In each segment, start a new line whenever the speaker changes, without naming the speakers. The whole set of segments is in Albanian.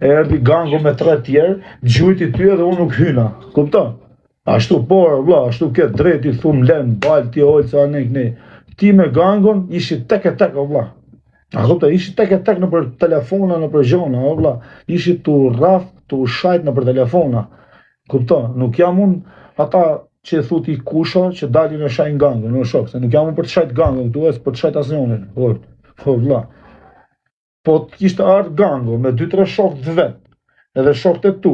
Erdi gango me 3 tjerë, gjujti ty edhe unë nuk hyna. Kupton? Ashtu porë, vlla, ashtu ke drejt i thumë len, balë, ti ojtë, sa ne këne. Ti me gangon ishi tek e tek, o vlla. A kupta, ishi tek e tek në për telefona, në për gjona, o vlla. Ishi tu rraf, tu shajt në për telefona. Kupta, nuk jam unë ata që e thuti kusha që dalin e shajnë gangon, në shok, se nuk jam unë për të shajt gangon, këtu e për të shajt asnjonin. Po vlla. Po kishte ardhë gango me 2-3 shokët vet, edhe shokët e tu,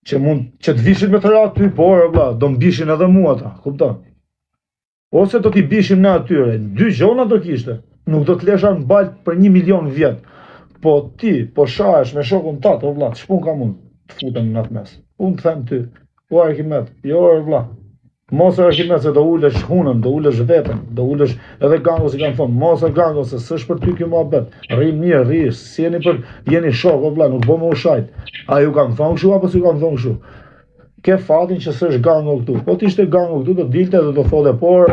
që të vishin me të ratë ty, por vlla, do mbishin edhe mua ata, kupton? Ose do t'i bishim ne atyre, 2 gjona do kishte, nuk do t'lesha në balë për 1 milion vjet. Po ti, po shahesh me shokun tatë, o vlla, ç'pun kam unë të futem në atë mes. Unë të them ty, o Arkimet, jo vlla. Mos Arkimet se do ulesh hunën, do ulesh veten, do ulesh edhe gango si kanë thonë, mos gango se s'është për ty kjo mohabet. Rri mirë, rri, si jeni shok, o vlla, nuk bo më ushajt. A ju kanë thonë kështu apo si kanë thonë kështu? Ke fatin që s'është gango këtu. Po t'ishte gango këtu, do dilte dhe do thote, por,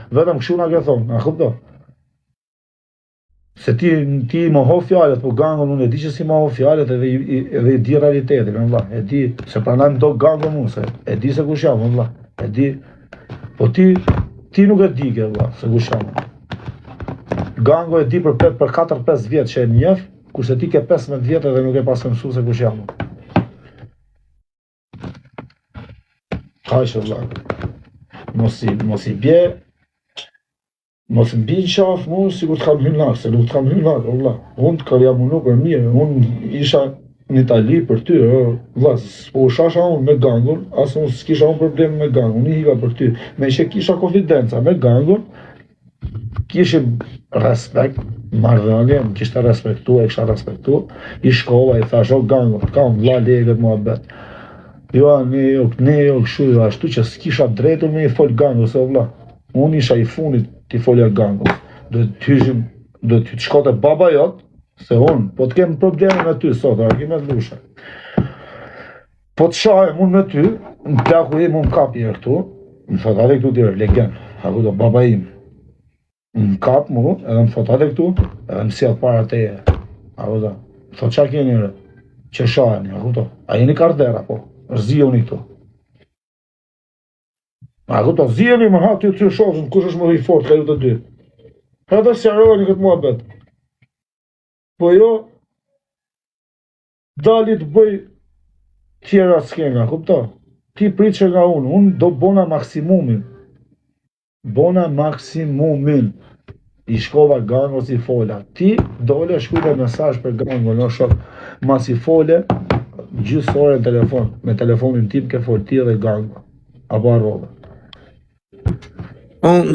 vetëm kështu na ke thonë, a kupto? Se ti moho fjallet, po gangon unë e di që si moho fjallet edhe i di realitetin, valla. E di, se pranaj më do gango mu, se e di se kush jam, valla. E di, po ti nuk e di ke, valla, se kush jam. Gango e di për 4-5 vjet që e njeh, kurse ti ke 15 vjet edhe nuk e pas mësu se kush jam. Kaq valla. Mos i bje, mos më bin qaf mu, sikur t'kam hyn lak, se nuk t'kam hyn lak, valla. Unë t'ka jam unu për mirë, unë isha në Itali për ty, valla, po shasha unë me gangun, asë unë s'kisha unë problem me gangun, unë i hiva për ty. Me që kisha konfidenca me gangun, kishim respekt, marrëdhënie, më kishte respektu, e kisha respektu, i shkova, i thash, o gangun, kam vlla legët muhabet. Jo, ne jo, kështu, ashtu që s'kisha drejtur me i fol gangu, se vlla. Unë isha i funit t'i folja gangu. Do t'y shkote baba jot, se unë, po t'kem probleme me ty sot, Arkimet Lusha. Po t'shajem unë me ty, në plaku im unë kapi e këtu, më thot ate këtu tjere, legend, aku do baba im. Më kap mu, edhe më thot ate këtu, edhe më sjell para teje. Aku do, më thot qa keni re, që shajeni, aku do, a jeni kardera, po, rëzijoni këtu. A këto zjeni më ha ty të shofën, kush është më i fort ka ju të dy. Edhe sjaroni këtë muhabet. Po jo, dalit bëj tjera s'kena, kupto? Ti pritë nga unë do bona maksimumin. Bona maksimumin. I shkova gango si fola. Ti dole shkujte mesazh për gango, në shok, mas i fole, gjysë ore në telefon. Me telefonin tim ke fol ti dhe gango. Apo arroba.
Unë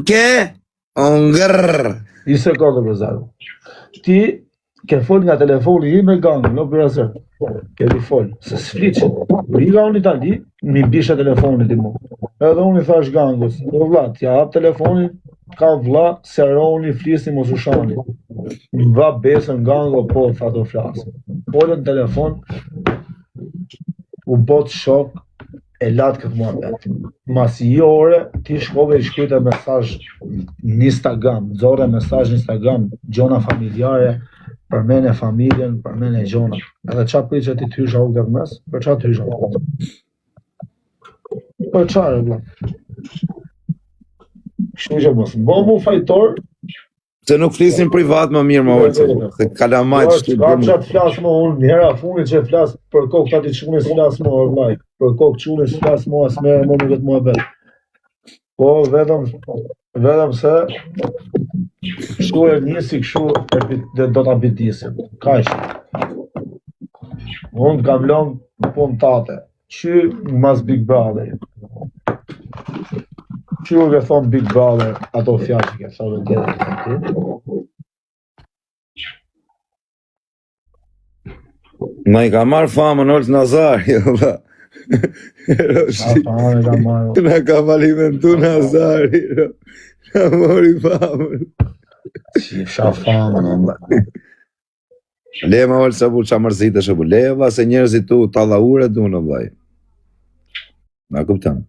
I sekundë për zarë. Ti ke fol nga telefoni i me gango, në për asër. Ke di fol, se s'fliqë. I ga unë Itali, mi bishe telefonit i mu. Edhe unë i thash gangos, o vlla, t'ja hap telefonin, ka vlla, seroni, flisni, mos ushani. Mba besën gango, po, tha do flasë. Folën në telefon, u bot shok, e latë këtë muhabet. Mas i ore, ti shkove i shkujte mesazh në Instagram, zore mesazh në Instagram, gjona familjare, përmene familjen, përmene gjona. Edhe qa për që ti t'hysha u këtë mes, për qa t'hysha u këtë? Për qa e bla? Kështu që mos, bo mu fajtor,
se nuk flisin privat më mirë më orë, se kalamajt shtu
ka që të flasë më unë, njëra funit që flasë për kokë, ta ti qunin s'flasë më orë, për kokë qunin s'flasë më asë merë më në këtë muhabet. Po, vedëm se, shtu e njësi kështu dhe do t'a bitisim, ka ishë. Unë t'kam lënë në punë tate, që mas Big Brother. Që u ke thonë Big Brother, ato fjallë që ke thonë në tjetër.
Ma i ka marrë famën Olt Nazari, jo ba. Na ka falimentu Nazari, na mori famën.
Si fsha famën, Allah.
Le ma Olt Sabu, qa mërzit është bu, le va se njerëzit tu tallaure du në vlaj. Na kuptam.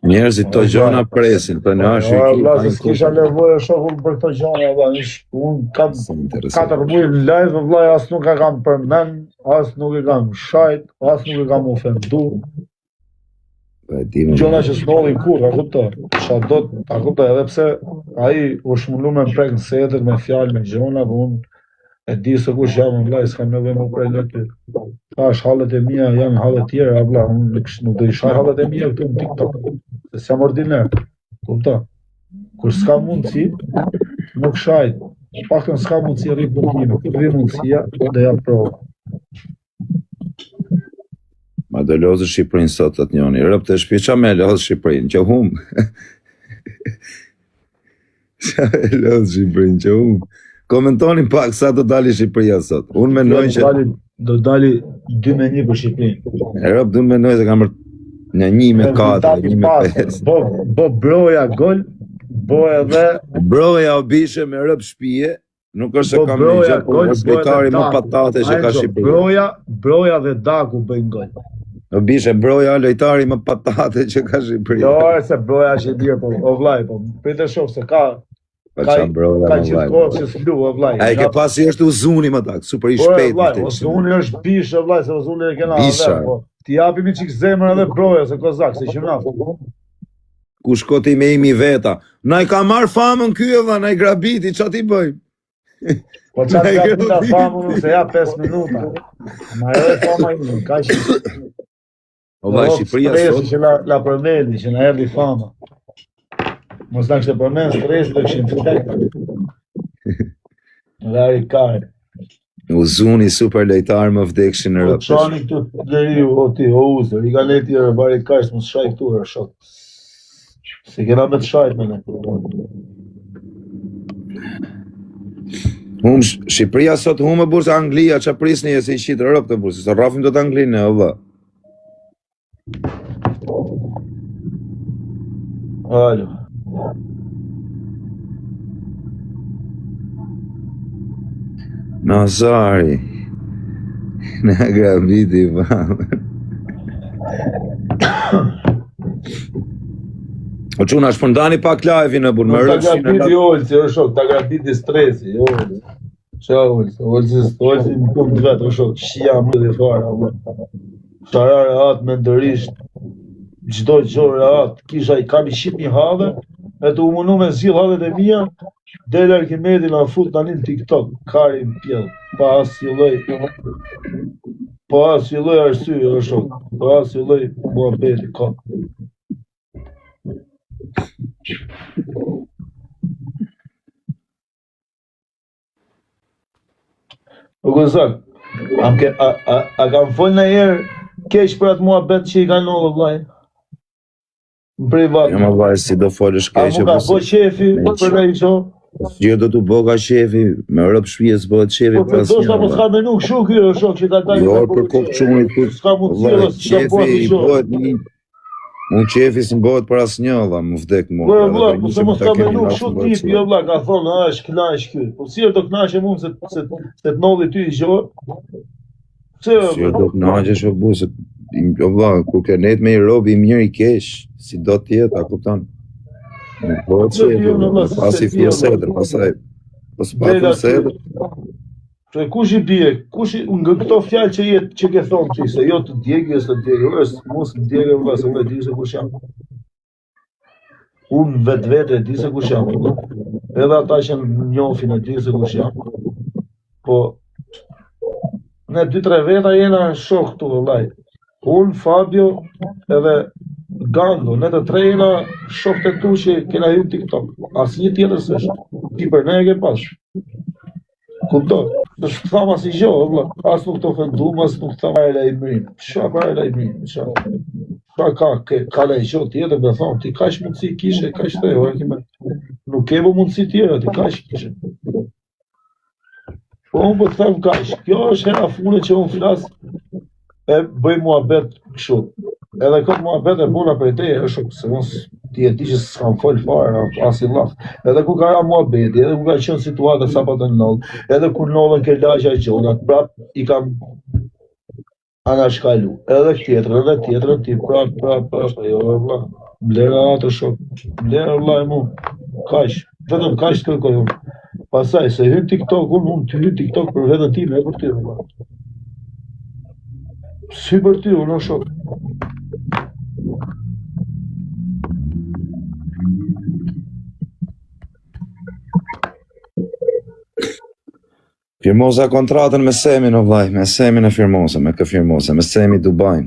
Njerëzit to gjona presin, po në ashtu
valla, se s'kisha nevojë shoku për këto gjëra, valla, unë kam 4 muaj live, valla, as nuk e kam përmend, as nuk e kam shajt, as nuk e kam ofendu. Gjona që s'nolli kur, a kuptoj. A kuptoj, edhe pse ai u shmulu me prek në setër, me fjalë, me gjona, po unë e di se kush jam, valla, s'kam nevojë më prej aty. Tash hallet e mia janë hallet tjera, valla, unë nuk do i shaj hallet e mia këtu në TikTok. Se s'jam ordinar, kupta. Kur s'ka mundësi, nuk shajt. Paktën s'ka mundësi rrit në time, kur vi mundësia, dhe ja provë.
Ma do lozë Shqipërinë sot atë njoni, rëpë të shpi, qa me lozë Shqipërinë, që humë. Qa me lozë Shqipërinë, që humë. Komentoni pak sa do dali Shqipëria sot. Unë menoj që...
Do dali 2-1 për Shqipërinë.
Rëpë du menoj se kam në 1-4, 1-5.
Bo broja gol, bo edhe...
Broja o bishe me rëpë shpije, nuk është se kam një gjë, por është bejtari më patate që ka Shqipëria.
Broja dhe Daku bëjnë gol.
O bishe broja lojtari më patate që ka Shqipëria.
Jo, se broja është e dirë, po, o vlaj, po, pritë shok se ka qëtë kohë që s'lu, o vlaj.
A i ke pasi është Uzuni më tak, super i shpejt.
Uzuni është bish, o vlaj, se Uzuni e kena adhe, po. Ti japimi qik zemër edhe broja, se kozak, se që nafë.
Ku shkoti me imi veta. Na i ka marrë famën kjo, dhe na i grabiti, qa ti bëjmë?
Po qatë grabita famën, se ja 5 minuta. Ma edhe fama imi, ka që...
O vaj, Shqipëria sot...
Që la përmeli, që na erdi fama. Mos na kështë përmen stresi dhe këshin fletë. Rari kare.
Uzuni super lejtar më vdekshin në rëpësh.
Qani këtu deri o ti, o uzër, i ka leti e rëbari kajsh, mos shaj këtu e shok. Se kena me të shajt me në.
Shqipëria sot humë burse Anglia, që prisni e se i qitë rëpë të burse, se rafim të të Anglinë, o vë.
Alo.
Nazari. Në grabiti famën. O quna, shpëndani pak live-i në burë, më rëpë.
Ta grabiti olësi, o shok, ta grabiti stresi, olësi. Qa olësi, olësi më kumë të vetë, o shok, shia më dhe fara, Sharare atë me ndërisht, gjdo gjore atë, kisha i kam i shqip një hadhe, e të umunu me zilë hadhet e mija, Dele Arkimedi në fut në një TikTok, kari më pjellë, pa asë i loj arsye, o shok, pa asë i loj mua beti, ka. O gëzak, a kam folë në herë keq për atë mua betë që i ka nëllë, vlaj? Në privat.
Jo më vaj, si do folësh keq.
A mu ka po qefi për në i qo?
Jo do t'u boga shefi, me rëpë shpijes bëhet shefi
për asë një. Po s'ka menu këshu kjo, shok që ka tajnë.
Jo, për kokë qumit,
s'ka mund t'jela, s'ka po asë një.
Unë qefi si bëhet për asë një, dhe më vdek mu.
Po vla, po se mu s'ka menu këshu tipi, jo vla, ka thonë, a është knaq kjo. Po si do knaq e mund se t'nolli ty i gjo?
Si do knaq e shobu, se kur ke net me i robi i mirë i kesh, si do tjetë, a kuptan. Nuk po të qefi, pasi fje setër, pasaj, pas patër setër.
Që kush i bje, nga këto fjallë që ke thonë që se jo të djegi, të djegi, mos të djegi, se unë e di se kush jam. Unë vetë e di se kush jam, edhe ata që njofin e di se kush jam. Po, ne 2-3 veta jena shok këtu, vëllaj. Unë, Fabio, edhe Gango, ne të trejna shok të tu që kena ju TikTok. Asë një tjetër së është, ti për ne e ke pas. Kupto, në shtë thama si gjo, asë nuk të ofendum, asë nuk të thama e lejmërin. Qa ka e lejmërin, qa ka lejgjo tjetër, me thonë, ti ka shë mundësi kishe, ka shë të e, nuk kebo mundësi tjera, ti ka shë kishe. Po unë për të them ka shë, kjo është hera fune që unë filas, e bëj muhabet kështu. Edhe këtë muhabet e buna për te, është se mos ti e di që s'kam folë fare, as i laf. Edhe ku ka ra muhabeti, edhe ku ka qenë situata sa pa të nëllë, edhe ku nëllën ke lagja i gjonat, prap i kam anashkalu. Edhe tjetër, ti prap, jo, vla. Blera atë shok. Blera vllai mu. Kaq. Vetëm kaq kërkoj unë. Pastaj se hyn TikTok, unë mund të hyj TikTok për veten time, e për ty valla. Si për ty, unë shok.
Firmosa kontratën me Semin, o vllai, me Semin e firmosa, me kë firmosa, me Semi Dubajn.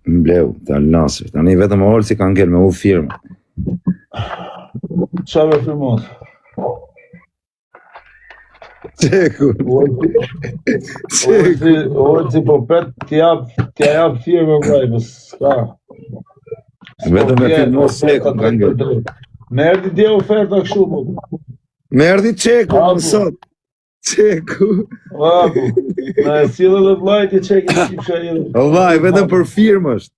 Mbleu, të Al Nasrit. Tani vetëm Olsi ka ngel me u firmë.
Çfarë firmos?
Çeku.
Olsi po pret t'ja jap firmë vllai, po s'ka.
Vetëm me firmos Çeku ka ngel.
Me erdhi dhe oferta kështu po.
Me erdhi Çeku më sot. Çeku.
Vapu. Na sjellë edhe vllai ti çeki shifsha edhe.
O vllai, vetëm për firmë është.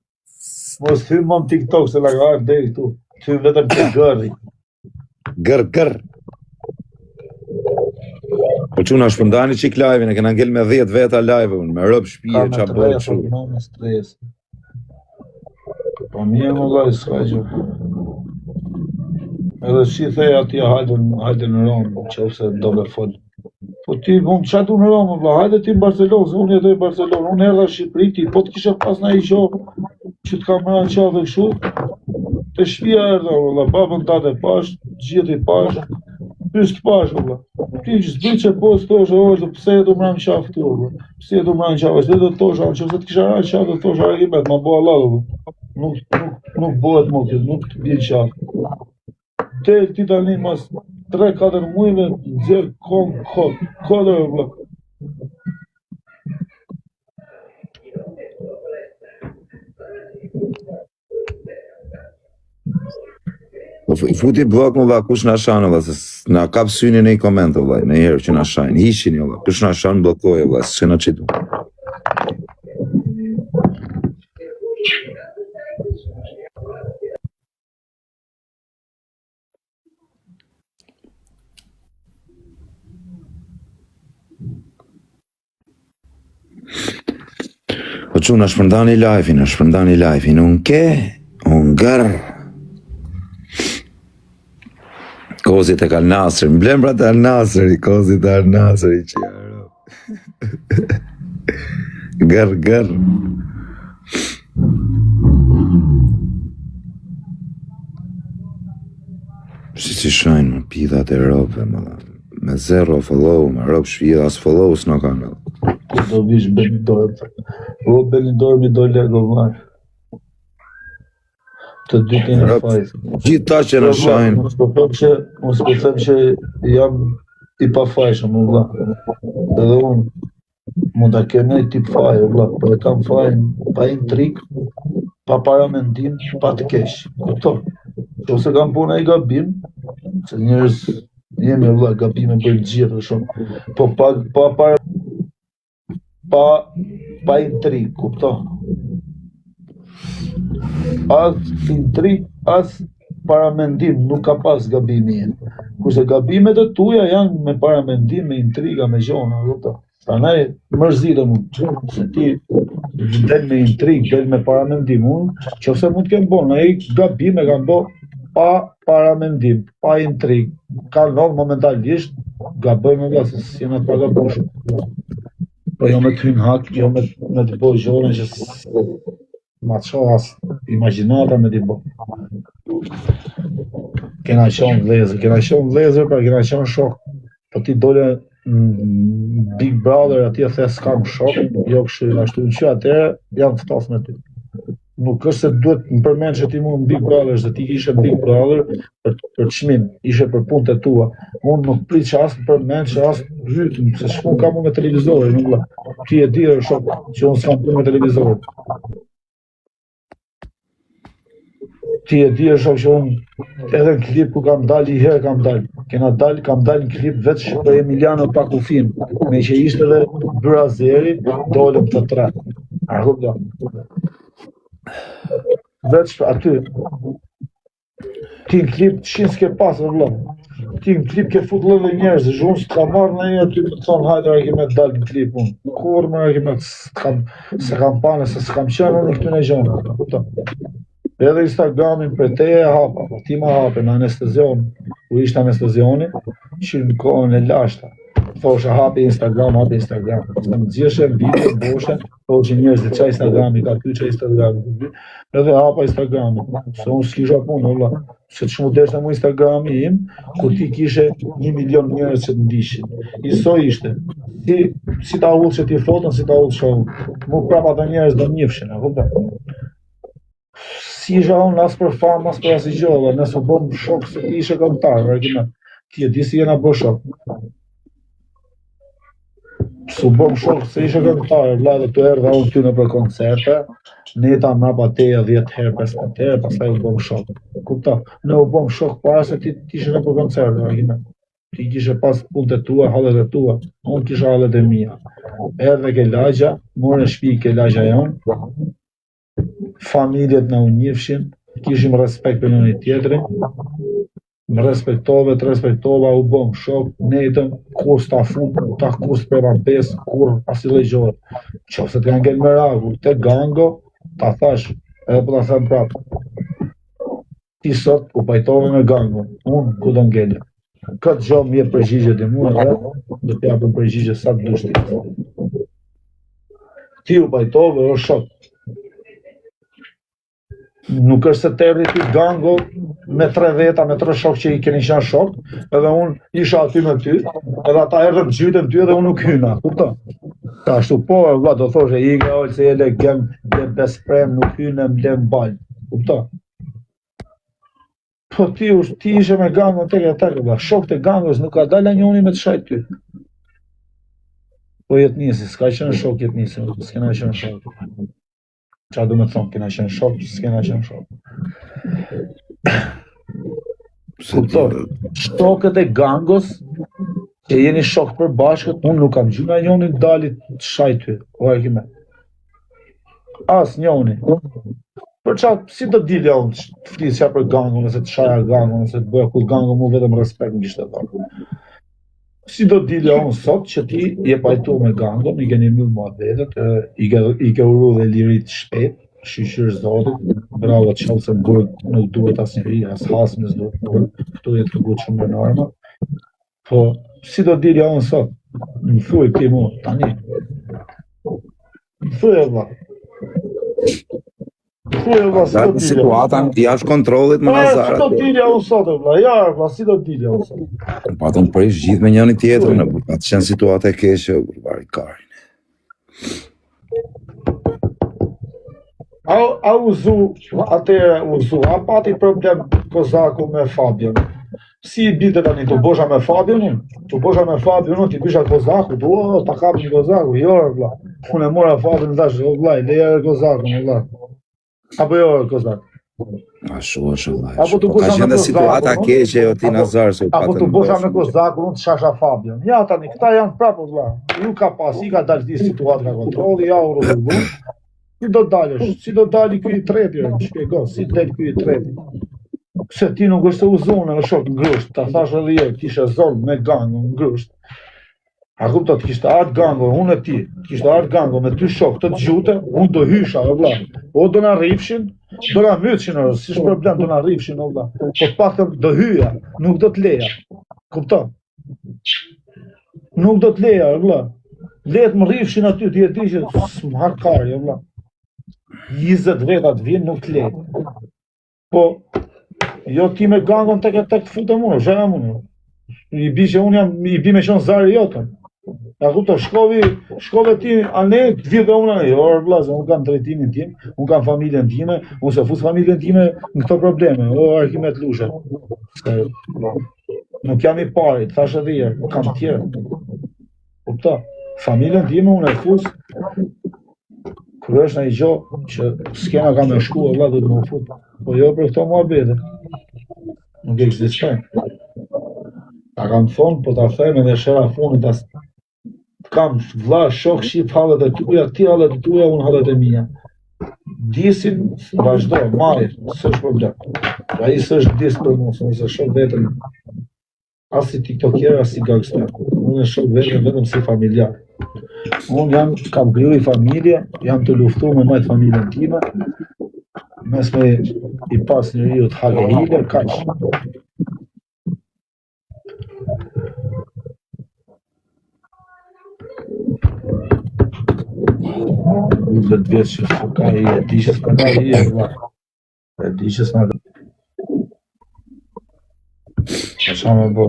Mos hym më në TikTok se la ka deri këtu. Ty vetëm të gërri.
Gër. Po çuna shpërndani çik live-in, e kena ngel me 10 veta live unë, me rob shtëpie çfarë bëj kështu.
Me stres. Po mirë më vllai s'ka gjë. Edhe si thej atje hajde në Romë, nëse do me fol. Po ti mund çfarë du në Romë, vlla, hajde ti në Barcelonë, unë jetoj në Barcelonë, unë erdha në Shqipëri, ti po të kisha pas në ai gjë që të kam rënë qafë kështu. Te shtëpia erdha, valla, babën tate pash, gjithë i pash, pyes të pash, valla. Ti që s'di që po s'tosh, pse e du më rënë qafë këtu, valla. Pse e du më rënë qafë, s'di do të tosha, nëse të kisha rënë qafë, do të tosha argimet, ma bo Allah, valla. Nuk bëhet më këtë, nuk të bjen qafë. Ti tani mas 3-4 mujve nxjerr kodër vlla.
Po futi blok më valla, kush na shan valla, se na kap synin në koment valla, në herë që na shajnë, hiqini valla, kush na shan bllokoje valla, s'e na çitu. Po që në shpërndani live-in, unë gërë. Kozit e ka Al Nasri, mblem pra të Al Nasri, kozit e Al Nasri që jarë. Gërë. Si shajnë më pidat e rope, me 0 follow, me rope shvida, as follow s'no kanë.
Do vish Benidorm. O Benidorm i do lego vllai. Të dytin e fajs.
Gjithë ta që në shajnë.
Mos po them që jam i pa fajshëm, vlla. Edhe unë mund ta kem një tip faje, vlla, po e kam fajin pa intrik, pa paramendim, pa të keq. Kupton? Ose kam punë ai gabim, se njerëz jemi vlla gabime për gjithë shumë. Po pa intrik, kupton? As intrik, as paramendim, nuk ka pas gabimi. Kurse gabimet e tuja janë me paramendim, me intriga, me gjona, kupton? Prandaj mërzitem se ti del me intrig, del me paramendim. Unë, qofse mund të kem bon, ai gabim e kam bo pa paramendim, pa intrig. Ka ndodhur momentalisht, gabojmë valla se jena të pagabosh. Po jo me të hyn hak, jo me të bëj gjëra që ma çoas imagjinata me t'i bë. Kena qenë vlezër, pra kena qenë shok. Po ti dole Big Brother atje the s'kam shok, jo kështu ashtu që atëherë jam ftof me ty. Nuk është se duhet më përmend që ti mund Big Brother, se ti ishe Big Brother për çmim, ishe për punët e tua. Unë nuk prit që as më përmend që as rytm, se shkon kam me televizorin, nuk la. Ti e di shok që unë s'kam punë me televizorin. Ti e di shok që unë edhe në klip ku kam dalë i herë kam dalë. Kam dalë në klip veç për Emiliano Pakufin, me që ishte edhe Brazeri, dolëm të 3. A hubda. Veç aty. Ti në klip qin s'ke pasë vëllon. Ti në klip ke fut lëve njerëz, unë s'ka marrë në një aty të thonë hajde Arkimet dalë në klip unë. Kur më Arkimet se kam pane, se s'kam qenë unë i këtyn e gjonë. Edhe Instagramin për te e hapa, ti ma hape në anestezion, ku ishte anestezioni, që në kohën e lashta. Thoshe hapi Instagram. Në më gjithë video, boshe, thoshe njërës dhe qa Instagrami, ka ty qa Instagrami, edhe hapa Instagrami. Se unë s'kisha punë, valla, se që mu deshte mu Instagrami im, ku ti kishe 1 milion njërës që të ndishin. Iso ishte, si ta ullë që ti foton, si ta ullë që unë. Mu prapa të njërës dhe njëfshin, a vëbë. Si isha unë as për famë, as për as i gjove, nësë u bëm shok se ti ishe këngëtar, ti e di si jena bë shok. Su bëm shok se ishe këngëtar, vla dhe të erdha unë ty në për koncerte, ne ta mrapa teja 10 herë, 15 herë, pastaj u bëm shok. Kupta, ne u bëm shok para se ti ishe në për koncerte, ti kishe pas punët e tua, hallet e tua, unë kisha hallet e mija. Erdhe ke lagja, more shpi ke lagja jonë, familjet në unjifshin, kishim respekt për njëri tjetrin, më respektove, të respektova, u bom shok, netën, kur s'ta fun, ta kur s'prema bes, kur asile gjore. Qo se t'ka ngell me ragu, te gango, ta thash, edhe po ta them prapë. Ti sot u pajtove me gango, unë ku do ngellë. Këtë gjo më jep përgjigje dhe mua dhe, do t'japëm përgjigje sa të dushti. Ti u pajtove, o shok. Nuk është se të erdi ti gango me 3 veta, me 3 shok që i keni qenë shok, edhe unë isha aty me ty, edhe ata erdhën gjytën ty edhe unë nuk hyna, kupta? Ta ashtu po, vla do thoshe, i nga ojë se jele gem, dhe besprem, nuk hyne, mle mbal, kupta? Po ti ishe me gango tek, vla, shok të gangos nuk ka dalë njoni me të shajt ty. Po jetë nisi, s'ka qenë shok jetë nisi, s'kena qenë shok. Qa du me thonë, kena qenë shok, s'kena qenë shok. Kuptor, shokët e gangos, që jeni shok për bashkët, unë nuk kam gjyna njoni dalit shajty, o e kime. As njoni. Për qa, si do dilja unë të flisja për gango, nëse të shaja gango, nëse të bëja kull gango, mu vetëm respekt në kishtë e thakë. Si do dilja unë sot që ti je pajtu me gango, i keni mjë mua vetët, i ke uru dhe lirit shpet, shqyqyr zotit, bravo të qëllë se më gurët nuk duhet as njëri, as hasmi s'duhet, këtu jetë të gutë shumë në norma. Po, si do dilja unë sot? Më thuj ti mu, tani. Më thuj e vla.
Datë situata në jashtë kontrolit më nazarat.
Si do dilja unë sot e vla, ja vla, si do dilja unë sot?
Pa të më prish gjithë me njëni tjetër, në pa të qenë situata e keshe, bari karin.
A uzu, atëre uzu, a pati problem Kozaku me Fabian? Si i bite tani, të bosha me Fabianin? Të bosha me Fabianin, ti bisha Kozaku, ta kapë një Kozaku, jo vla. Unë e mora Fabian dhe dhash, o vla, i leja e Kozaku, o vla. Apo jo Kozaku?
Ashtu është vla. Ka qenë dhe situata keqe, o ti nazar, se u
apo të bosha me Kozaku, unë të shasha Fabian. Ja tani, këta janë prapë, vla. Ju ka pas, i ka dalë di situatë nga kontroli, ja u rrëllu. Si do dalësh, si do dali kuj i treti, shpjego, si del kuj i treti. Se ti nuk është u zonë në shok në grusht, ta thash edhe je, kishe zonë me gango në grusht. A kuptot, kishte ardë gango, unë e ti, kishte ardë gango me 2 shok të gjute, unë do hysha, o vla. O do na rrifshin, do na mytshin, si shë problem, do na rrifshin, o vla. Po pak të do hyja, nuk do t'leja. Kuptot? Nuk do t'leja, o vla. Letë më rrifshin aty, ti e ti që më harkari, o vla. 20 vetat vinë nuk t'lejtë. Po, jo ti me gangon tek të fute mua, zhera mua. I bi që unë jam, i bi me qonë zari jotën. Ja kupto, shkove ti ane, të vjetë dhe unë ane. Orë vlazë, unë kam drejtimin tim, unë kam familjen time, unë se fusë familjen time në këto probleme. O, Arkimet Lushe. Nuk jam i pari, të thash edhe jerë, kam tjerë. Kupto, familjen time unë e fusë, kërë është në i gjo që s'kena ka me shku e vla dhe të më fut. Po jo për këto mua bete. Nuk e eksistojnë. Ta kam thonë, po ta thejme dhe shera funit as kam vla shok shqip hallet e tuja, ti hallet e tuja, unë hallet e mija. Disin, vazhdo, marrë, s'është problem. A i s'është dis për mu, se shok vetëm as si tiktokjer, as si gangster. Unë e shok vetëm si familjar. Unë kam kriju i familje, jam të luftu me majtë familjen time, mes me i pas njeriu të hake hile, kaq. Dhe të vjetë që ka i e di që s'ka i e vla. E di që s'ka qa me bo.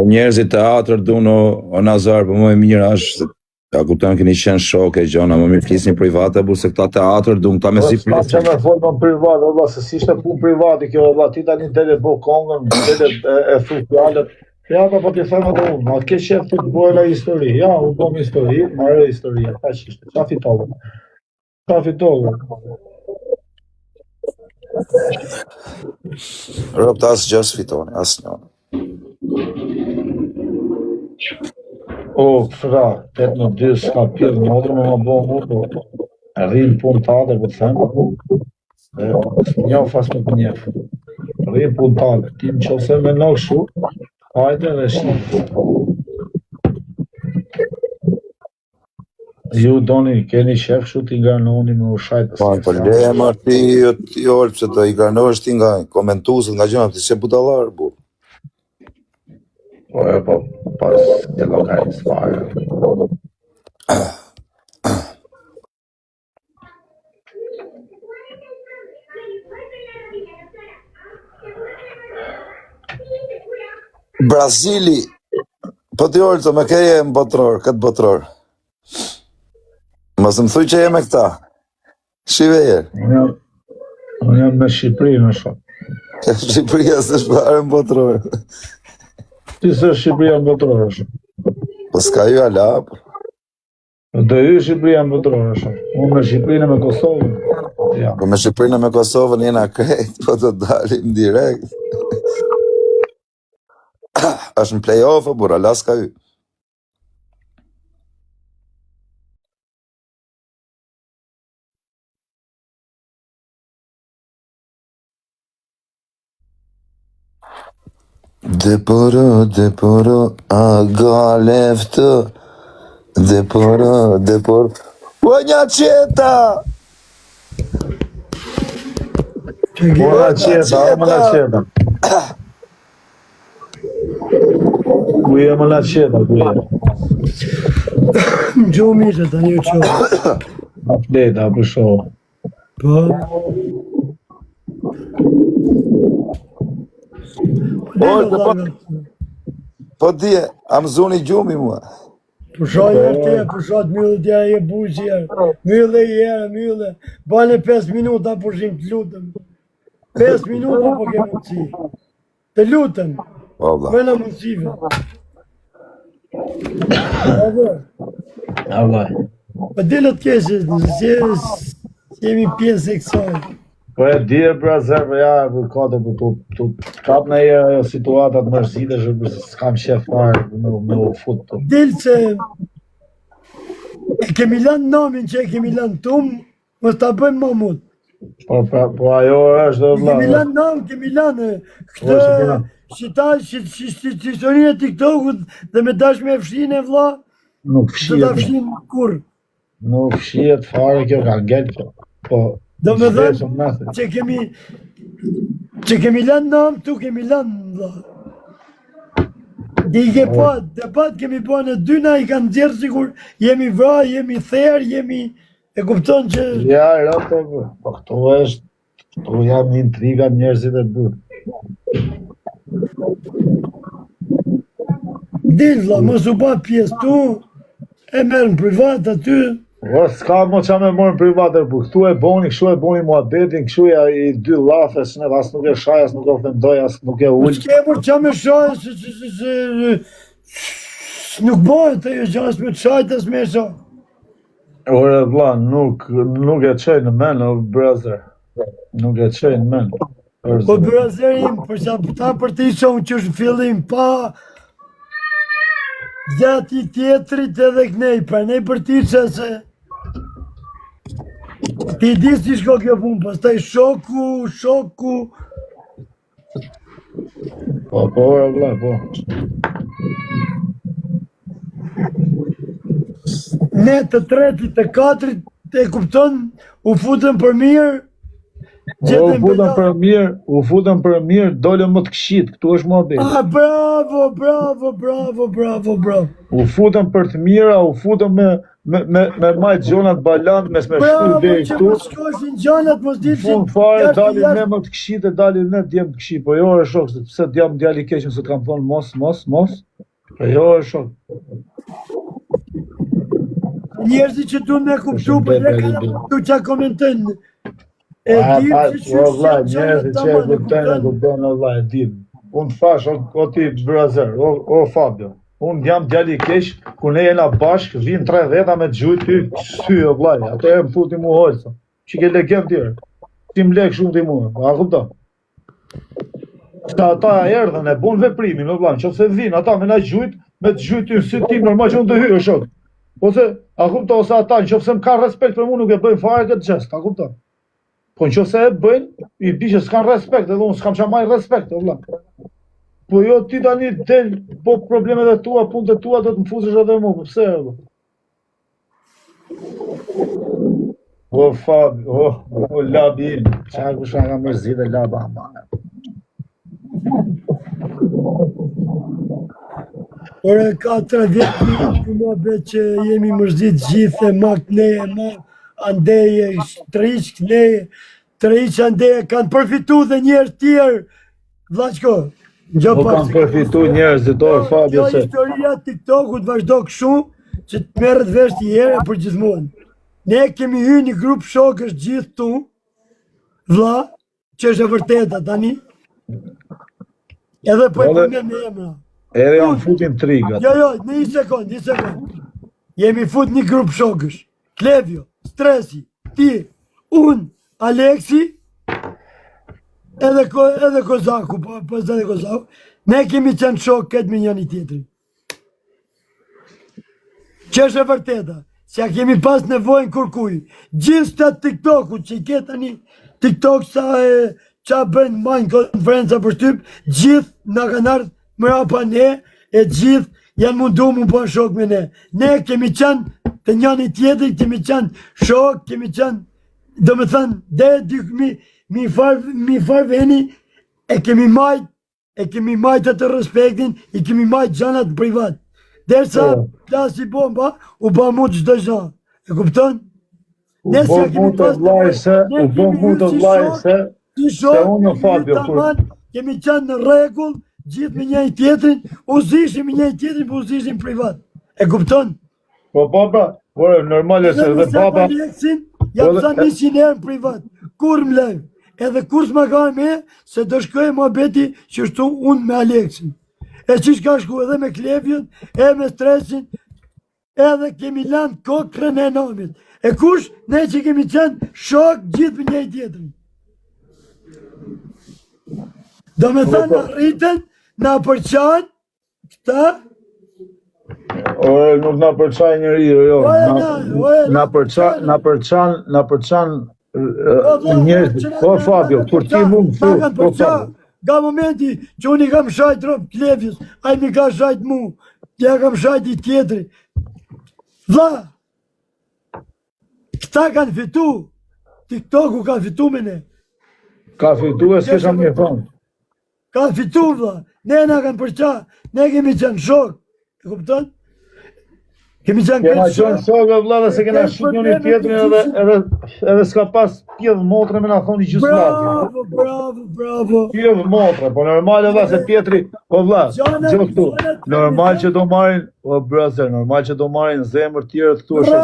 Njerëzit teatr dun o Nazar, po më e mirë është, ta kupton keni qenë shok e gjona, më mirë flisni private, por se këta teatr dun, këta me si
S'ka që me folë më privat, valla, se si shte pun privati kjo, valla, ti tani dele bo kongën, dele e thu fjallet. Ja, po t'i thëmë edhe unë, ma ke qef të bojla histori, ja, u bom histori, marrë historia, ka që ishte, qa fitove? Qa fitove?
Rob të asë gjës fitoni, asë një.
O, fra, 8-2 s'ka pjellë, në odrë me ma bo mu, po, rrinë pun tale, po të thëmë, një fas me të njefë, rrinë pun tale, ti në qose me në shu, hajde dhe shqip. Ju doni, keni shef shu t'i garnoni me ushajtë.
Po le më ti orë, pëse të i garnosh ti nga komentusët, nga gjëna, ti se budalar, bu.
Po e po, pas të lokajnë s'fare.
Brazili, po ti orë të me keje më botror, këtë botror. Mos më thuj që je me këta. Shive je.
Unë jam me Shqipëri në shumë.
Shqipëria së shpare më botror.
Ti se Shqipëria më botërore shumë.
Po s'ka ju ala, po.
Dhe ju Shqipëria më botërore shumë. Unë me Shqipërinë me Kosovën. Ja.
Po me Shqipërinë me Kosovën jena krejt, po të dalim direkt. Është në play-off, bur, ala s'ka ju. Deporo, a galeftë. Deporo. O një qeta!
Më në qeta. Ku je më në qeta, ku je?
Në gjumi që të një qohë.
A fleta, a përshohë.
Po.
Po dje, a më zuni gjumi mua.
Përshoj e te, përshoj myllë tja e buqje, myllë e jere, myllë. Bale 5 minuta përshim të lutëm. 5 minuta po ke mundësi. Të lutëm. Me në mundësive.
Allah.
Po dilët keshë, se jemi pjesë e kësaj.
Po e dhije brazer, për ja, për kate, për të kap në e situatat mërzite, që s'kam qef farë me u fut.
Dilë që e kemi lanë namin që e kemi lanë tumë, mës të bëjmë mamut.
Po ajo është dhe vla.
Kemi lanë namë, kemi lanë këtë shqitorin e TikTokut dhe me dash me fshin e vla,
nuk
dhe da fshin kur.
Nuk fshijet fare kjo ka ngell kjo. Po,
do me dhëmë që kemi lanë namë, tu kemi lanë vla. Dhe i ke pat, dhe pat kemi pa në dyna i kanë gjerë sigur, jemi vra, jemi therë, jemi, e kupton që...
Ja, rëte, po këto është, këto janë një intriga njerëzit e bërë.
Dilë, vla, mos u pa pjesë tu, e merë në privat aty.
O, s'ka mo qa me morë në privat e bërë, këtu e boni, kështu e boni muhabetin, kështu e i dy lafe, as nuk e shaj, as nuk e ofendoj, as nuk e ullë.
S'ke mërë qa me shaj, nuk bëhet e jo as me shajt, as me shaj.
Ore, vla, nuk e qej në men, o brazer. Nuk e qej në men.
Po brazerim, përsa ta për ti shonë që është fillim pa gjati tjetrit edhe kënej, pa nej për ti që se ti di si shko kjo punë, pas taj shoku.
Po, ore, vla, po.
Ne të tretit, të katrit, e kupton, u futën për mirë,
U futën për mirë, dole më të këshit, këtu është mohabeti.
Ah, bravo, bravo, bravo, bravo, bravo.
U futën për të mira, u futën me majtë gjonat balant, me shtu
Bravo,
dhe
që
këtu.
më shkoshin gjanat, mos dilë
Fund fare, dalin ne më të këshit e dalin ne djemë të këshit. Po jo e shok, se pse djali keqën se të kam thonë mos. Po jo e shok.
Njerëzit që du me kuptu, për dhe ka në kuptu që komentojnë. E dim që që
njerëzit që e kuptojnë Allah, e dim. Unë të thash, o ti brazer, o Fabio, unë jam djali i keq, ku ne jena bashkë, vinë 3 veta me të gjujt ty, sy o vlaj, atë e më thuti mu holësa, që ke legend tjerë, ti më lek shumë ti mu, a kupta? Ka ata erdhen e bon veprimin, o vlaj, që se vinë, ata me na gjujt, me të gjujt ty, sy tim, normal që unë të hyë, shok. Ose, a kupta, ose ata, në që se më ka respekt për mu, nuk e bëjmë fare këtë gjest, a kupta? Po në që se e bëjnë, i bishe s'kan respekt, edhe unë s'kam që maj respekt, o vla. Po jo ti tani del, po problemet e tua, punët e tua, do të më fuzësh edhe mu, po pse e vla. O Fabi, o labi im, qa kusha nga mërzit e laba amane.
Ore, 4 vjetë që më be që jemi mërzit gjithë e mak neje, andeje, triq, neje, triq, andeje, kanë përfitu dhe njerë tjerë, vlaqko,
Po kanë përfitu njerëzit, o Fabio se.
Kjo historia TikTokut vazhdo këshu, që të merret vesh të jere për gjithmonë. Ne kemi hy një grup shokësh gjithë tu, vlla, që është e vërteta tani, edhe po e përmend me emra.
Edhe janë futin trigat.
Jo, një sekund. Jemi fut një grup shokësh. Klevjo, Stresi, ti, unë, Aleksi, edhe Kozaku, po zedhe Kozaku, ne kemi qenë shokë këtë me njëni tjetëri. Që është e vërteta, se ja kemi pas nevojnë kërkuj. Gjithë shtatë TikToku që i ketë tani, TikTok qa bëjnë majnë konferenca për shtyp, gjithë në kanë ardhë mrapa ne, e gjithë janë mundu mu po shok me ne. Ne kemi qenë të njëni tjetëri, kemi qenë shok, kemi qenë, do me thënë, dhe mi farë veni, e kemi majtë të respektin, i kemi majtë gjanat privat. Dersa plasi bomba, u ba mu të gjdo gjanë. E kupton?
U bo mu të vlajse, se unë Fabio,
kemi qenë në regull, gjithë me njëj tjetërin, u zishim me njëj tjetërin, po u zishim privat. E kupton?
Po baba, normal e se dhe baba...
Jam sa 100 herë në privat, kur më lejë, edhe kur s'ma ka me, se të shkoj më beti që shtu unë me Aleksin. E që shka shku edhe me Klevjën, edhe me Stresin, edhe kemi lanë kokrën e namit. E kush, ne që kemi qenë shok gjithë për njëj tjetërin. Do me thënë në rritën, në përqanë, këta,
Ore, nuk na përçaj njëri, jo. Na përçan njerëzit. Po Fabio, kur ti mund të po Fabio.
Nga momenti që unë i kam shajt rob Klevjës, a i mi ka shajt mu, ja kam shajt i tjetëri. Vla, këta kanë fitu, TikToku ka fitu me ne.
Ka fitu e s'kesha më thonë.
Ka fitu vla, ne nga kanë përqa, ne kemi qenë shok, e kupton? Kemi qenë
shok e vla dhe se kena shqit njëni tjetërin edhe s'ka pas pjedhë motre me na thoni gjusë lati.
Bravo.
Pjedhë motre, po normal e vla se tjetëri, po vla, gjë këtu, normal që do marin, o brazer, normal që do marin zemër tjerë të këtu është,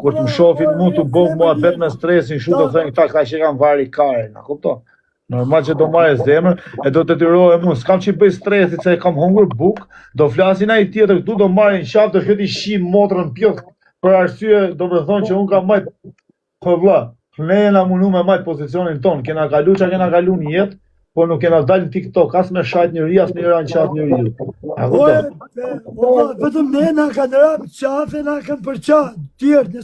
kur të më shofin mu të bëvë mua bet me stresin, shu të thënë këta që kam vari kare, na kupto? Normal që do marrë zemër, e do të tyrohe mu, s'kam që i bëj stresit se kam hungur buk, do flasin a i tjetër këtu, do marrin qaf të shkët i shim motrën pjoth, për arsye do me thonë që unë kam majt, po vla, ne jena munu me majt pozicionin ton, kena kalu që kena kalu një jetë, po nuk kena dalë në TikTok, as me shajt njëri, as me njëra në qaf njëri.
Vetëm ne nga kanë rapë qafe, nga kanë për qafe, tjerë,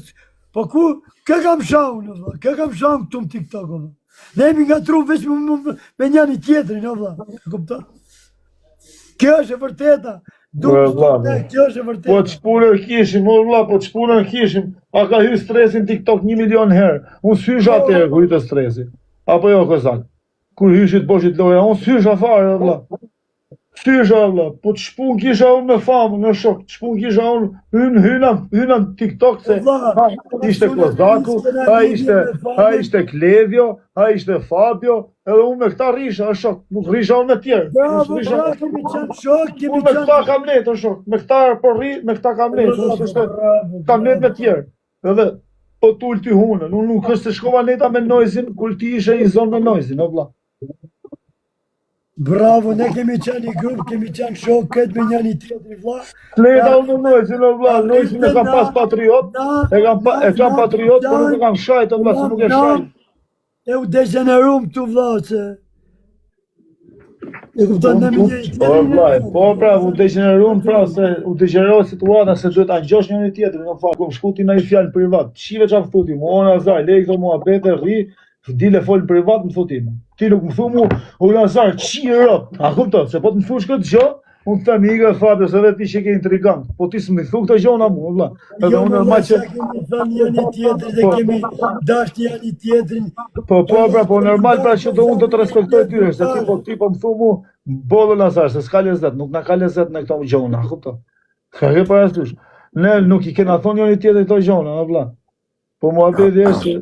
po ku, kë kam shaun, këtu në TikTok, ne jemi nga tru veç me njëni tjetërin, o vla, kupta? Kjo është e vërteta, Kjo është e
Po
vërtet.
çpunën kishim, o vlla, po çpunën kishim. A ka hyrë stresin TikTok 1 milion herë. Unë s'hysha atëherë kur hyrte stresi. Apo jo kozak. Kur hyshit boshit loja, unë s'hysha fare vlla. S'hysha vlla, po çpun kisha unë me famë, në shok. Çpun kisha unë hyna në TikTok se ishte Kozaku, ai ishte Klevjo, ai ishte Fabio, edhe unë me këta risha, është shok. Nuk risha unë me tjerë.
Bravo, bravo, kemi qenë shok, kemi
Unë me këta
qenë...
kam letë, shok. Me këta po rri, me këta kam letë. Unë s'është kam letë me tjerë. Edhe po tull ty hunën. Unë nuk është të shkova leta me Noizin, kur ti ishe i zonë me Noizin, o vlla.
Bravo, ne kemi qenë i grup, kemi qenë shok, këtë me njëni tjetëri vlla.
Leta unë me Noizin, o vlla. Noizin e kam pas patriot, e kam patriot, por nuk e kam shajt, o vlla, se nuk e shajt.
E u degenerum këtu vlla, se... E kupton në më njëri
Po vlla, po pra, u degeneruam pra se u degeneroi situata se duhet ta ngjosh njëri tjetrin, në fakt. Kum shkuti në një fjalë privat. Shive çfarë futi, mua Azar, lej këto muhabete, rri, dile fol privat më futi. Ti nuk më thu mu, o Azar, çirë. A kupton, se po të më thush këtë gjë, unë them ikë fatë se vetë ti që ke intrigant. Po ti s'më thu këtë gjë na mua, vlla. Edhe unë normal që
kemi thënë njëri tjetrin dhe kemi dashur njëri tjetrin.
po pra, po normal pra që do unë do të respektoj ty, se ti po më thu mu bollën Azar, se s'ka lezet, nuk na ka lezet në këto gjona, kupton. Ka ke parasysh. Ne nuk i kena thonë njëri tjetrit këto gjona, a vlla. Po muhabeti është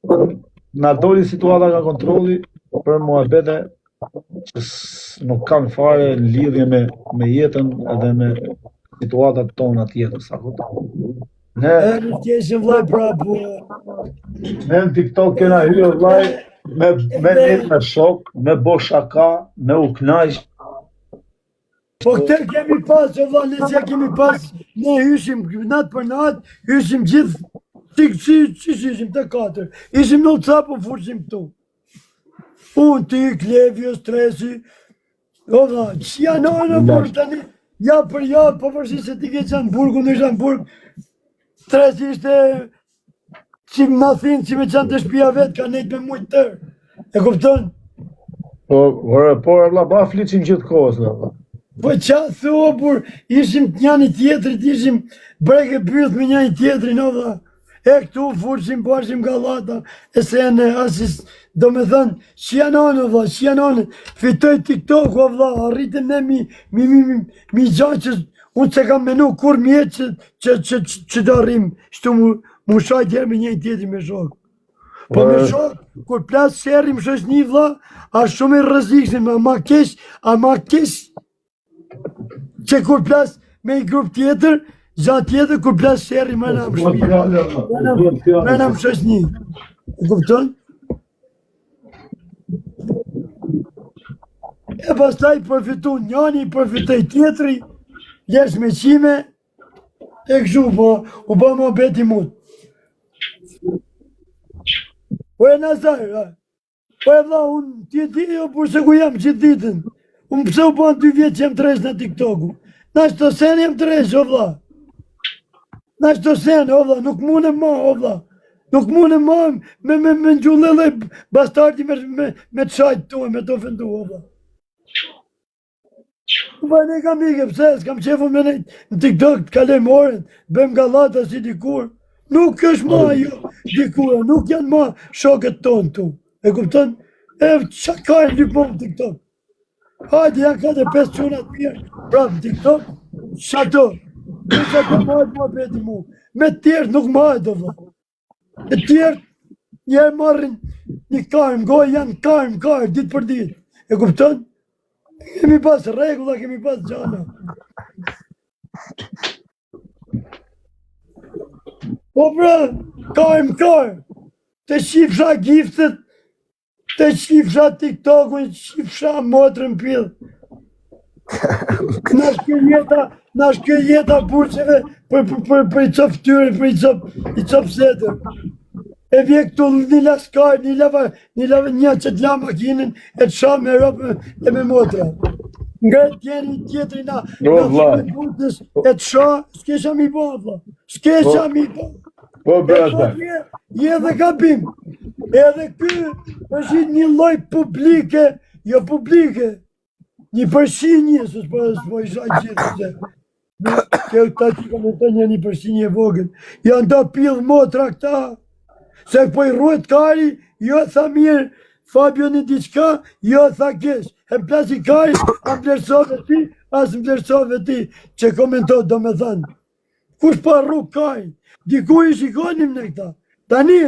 se na doli situata nga kontrolli për muhabete që nuk kanë fare lidhje me jetën edhe me situatat tona tjetër, sa kupton. Ne
Nuk keshim vllai pra, po...
në TikTok kena hyrë vllai me net me shok, me bo shaka, me u knaq.
Po këtë kemi pas, o vlla, ne që kemi pas, ne hyshim natë për natë, hyshim gjithë, si ishim të katër, ishim në ca po fushim këtu. Unë, ti, Klevjo, Stresi, o vlla, që janë në burg tani, ja për ja, po përsi se ti ke qenë burg, unë isha në burg, Stresi ishte, që më thinë, që me qenë të shpia vetë, ka nejtë me mujtë tërë, e kupton?
Po vlla, ba fliçim gjithë kohës, vlla.
Po qa thua, bur, ishim njani tjetrit, ishim breke pyth me njani tjetrin, o vlla. E këtu furshim, bashim galata, e se në asis, do me thënë, shianone, vlla, shianone, fitoj TikTok, o vlla, arritëm ne mi gjaqës, unë që kam menu kur mjetë që do arrim, shtu mu shaj tjerë me njani tjetrin me shok. Po me shok, kur plasë shërrim shoshni, vlla, a shumë i rrezikshëm, a ma kesh, që kur plas me i grup tjetër, gjatë tjetër kur plas shërri më në më shpi. Më në më shoshni. Kupton? E pastaj përfitu njani, përfitoj tjetëri, lesh me qime, e këshu, po, u ba më beti mut. Po e Nazar, po e vla, unë tjeti, jo, por se ku jam qitë ditën. Unë pëse u banë 2 vjetë që jem të rejsh në TikToku. Na shto sen jem të rejsh, o vla. Na shto sen, o vla, nuk mune ma, o vla. Nuk mune ma me nxullele bastardi me të shajtë tu, me të ofendu, o vla. Pa ne kam ike, pëse, s'kam qefu me ne në TikTok të kalem oren, bëm galata si dikur. Nuk është ma jo dikur, nuk janë ma shokët tonë tu. E kupton? E qa ka e lypon TikTok? Hajde, janë 4-5 qunat mirë, prapë TikTok, shato, në që të majtë mua beti mu, me tjertë nuk majtë, o vla. E tjertë, njerë marrin një karmë, gojë janë karmë, ditë për ditë, e kupton? Kemi pas regula, kemi pas gjana. Po pra, karmë, të shifra giftet, të shifra TikTok-un, shifra motrën pillë. Nash kjo jeta burqeve për i cop ftyre, për i cop setër. E vje këtu një laskar, një që t'la makinin, e të sha me ropë e me motra. Nga e tjeni tjetëri na burqës, e të sha, s'kesha mi bo, vla. S'kesha mi bo.
Po brada.
Je dhe gabim. Edhe ky është një lloj publike, jo publike. Një përshinje, së s'po isha gjithë se. Kjo ta ti komentoj një përshinje e vogël. Janë da pillë motra këta. Se po i ruet kari, jo tha mirë, Fabio një diçka, jo tha kesh. E plasi kari, a mblerësove ti, as mblerësove ti, që komentoj do me thënë. Kush pa rrug kari? Diku i shikonim në këta. Tani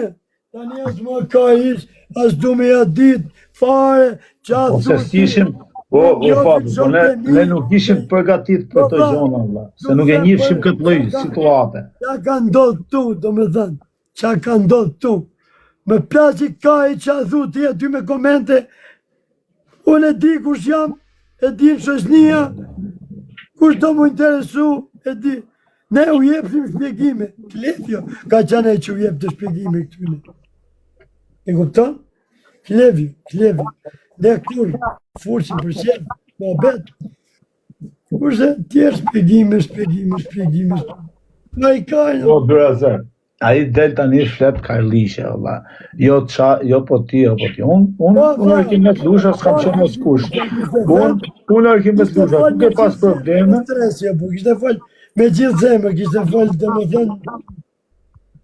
as më kari ish, as du me ja dit, fare, që a
Ose s'ishim, Fabi, po ne nuk ishim përgatit për të gjona, vlla, se nuk e njifshim këtë lloj situate.
Qa ka ndodhë tu, do me thënë, qa ka ndodhë tu. Me plasi kaj që a thu ti aty me komente, unë e di kush jam, e di në shoqënia, kush do mu interesu, e di. Ne u jepsim shpjegime, Klevjo, ka qane që u jep të shpjegime këtyne. E kupton? Klevjo. Dhe kur fursin për shetë, më betë, kurse tjerë shpjegime. Ma i kajnë.
O, brazer, a i del tani flet Karlishe, valla. Jo po ti. Unë arkim me të lusha, s'kam qenë mos kush. Unë arkim me të lusha, ku ke pas probleme.
Kishte fal me gjithë zemër, kishte fal dhe me thënë.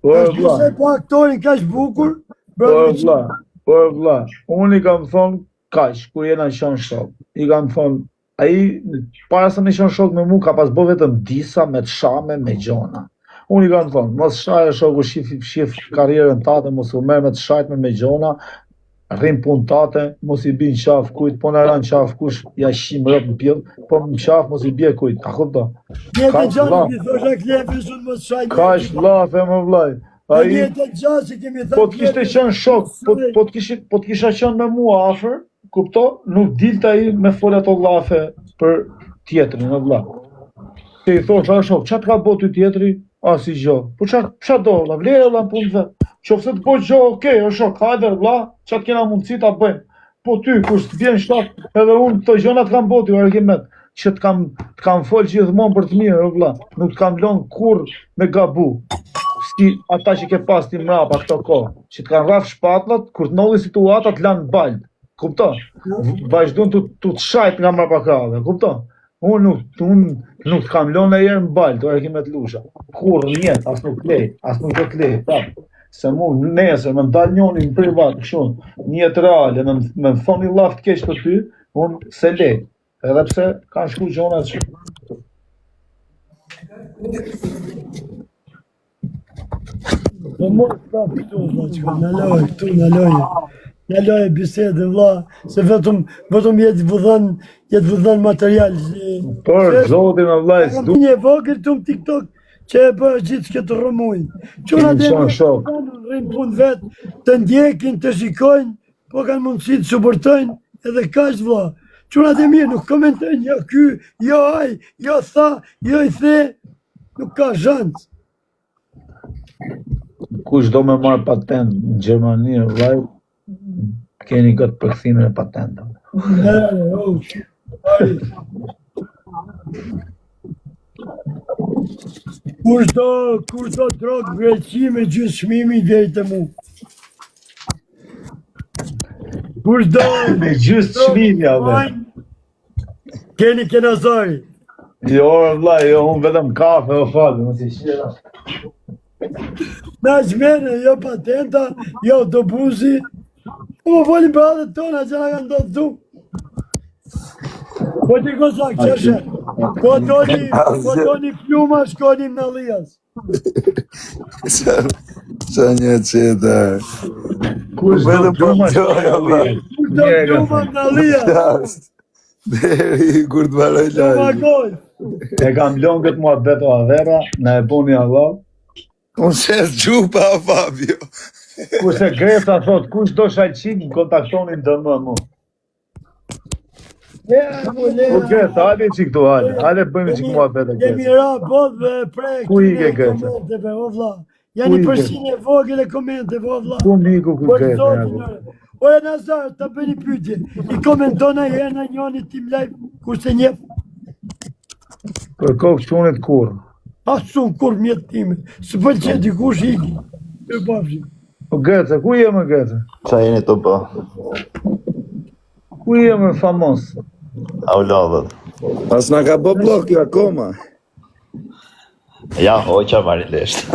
Kishte po aktorin kaq bukur.
Po vlla, unë i kam thonë kaq, kur jena qenë shok. I kam thonë, ai para se me qenë shok me mu, ka pas bo vetëm disa me të shame me gjona. Unë i kam thonë, mos shaje shoku shif karrierën tate, mos u merr me të shajtme me gjona, rrim punë tate, mos i bin qaf kujt, po në ran qaf kush, ja shim rëp në pjell, po në qaf mos i bje kujt, a kupto?
Njete gjatë mi thosha Klevi sun mos shajt.
Ka ish lafe më vllaj.
Njete gjatë që kemi thënë.
Po të kishte qenë shok, po të kisha qenë me mua afër, kupto, nuk dilte ai me fol ato llafe për tjetrin, o vlla. Se i thosha shok, çat ka botu tjetri? Si gjo. Po qa do, la vlerë la në punë vetë. Qofse të bëjë gjo, okej, o shok, hajde, vlla, qatë kena mundësi ta bëjmë. Po ty, kur të vjen shtak, edhe unë të gjonat kam botu, argument, që të kam folë gjithmonë për të mirë, o vlla. Nuk të kam lonë kur me gabu. Si ata që ke pas ti mrapa këto kohë, që të kanë rraf shpatlat, kur të nolli situata të lanë balë. Kupto? Vazhdojnë të të shajt nga mrapa krave, kupto? Unë nuk të kam lonë e jerë në balë, të arkim e të lusha. Kur njetë, as nuk lej, as nuk do të lej, prapë. Se mu nesër me ndalë njoni në privat, këshunë, njetë reale, me më thonë një laftë keq për ty, unë se lej. Edhe pse kanë shku gjonat që.
Po mos prapë këtu, vlla, në lojë. Në lojë bisede, vlla, se vetëm jetë vëdhën material.
Por, zotin o vllaj, s'du.
Një vogël të TikTok që e bërë gjithë këtë rëmujnë. Quna dhe rrinë punë vetë, të ndjekin, të shikojnë, po kanë mundësi të suportojnë, edhe kaq vlla. Quna dhe mirë, nuk komentojnë, jo ky, jo aj, jo tha, jo i the, nuk ka zhancë.
Kush do me marë patent në Gjermani, vllaj, keni këtë përkthime e patentave.
Kush do drogë vreqime gjysë shmimi deri te mu. Kush do
Me gjysë shmimi, ave.
Keni kenazari.
Jo, vllaj, jo, unë vetëm kafe o falë, mos i shira.
Na shmene, jo patenta, jo autobusi. Po volim për adhe tona që nga kanë do të du. Po t'i kozak, qeshe. Po doni pluma, shkonim në Lias.
Qa një qeter.
Kush do pluma shkonim?
Kush do pluma në Lias?
Deri kur të varoj lajë.
E kam lonë këtë mua beto avera, në e buni Allah.
Unë shes gjupa, Fabio.
Kurse Greta thot, kush do shajqin, kontaktonin dëmë mu. Po Greta, hajde që këtu, hajde bëjmë që mua beto Greta.
Kemi ra bodhve prej
Ku i ke Greta?
komenteve, o vlla. Janë i përsin e vogël e komenteve, o vlla.
Ku miku ku Greta?
O e Nazar, të bëni pyetje. I komentona herë në njëni tim live, kurse njef.
Për kokë qunit kur?
Asun kur mjetë time. Së pëlqe dikush iki. E bafshi.
O Greta, ku jemë Greta?
Qa jeni të ba?
Ku jemë famos?
Au lodhët.
Pas na ka bë blok kjo akoma.
Ja, hoqa varilisht.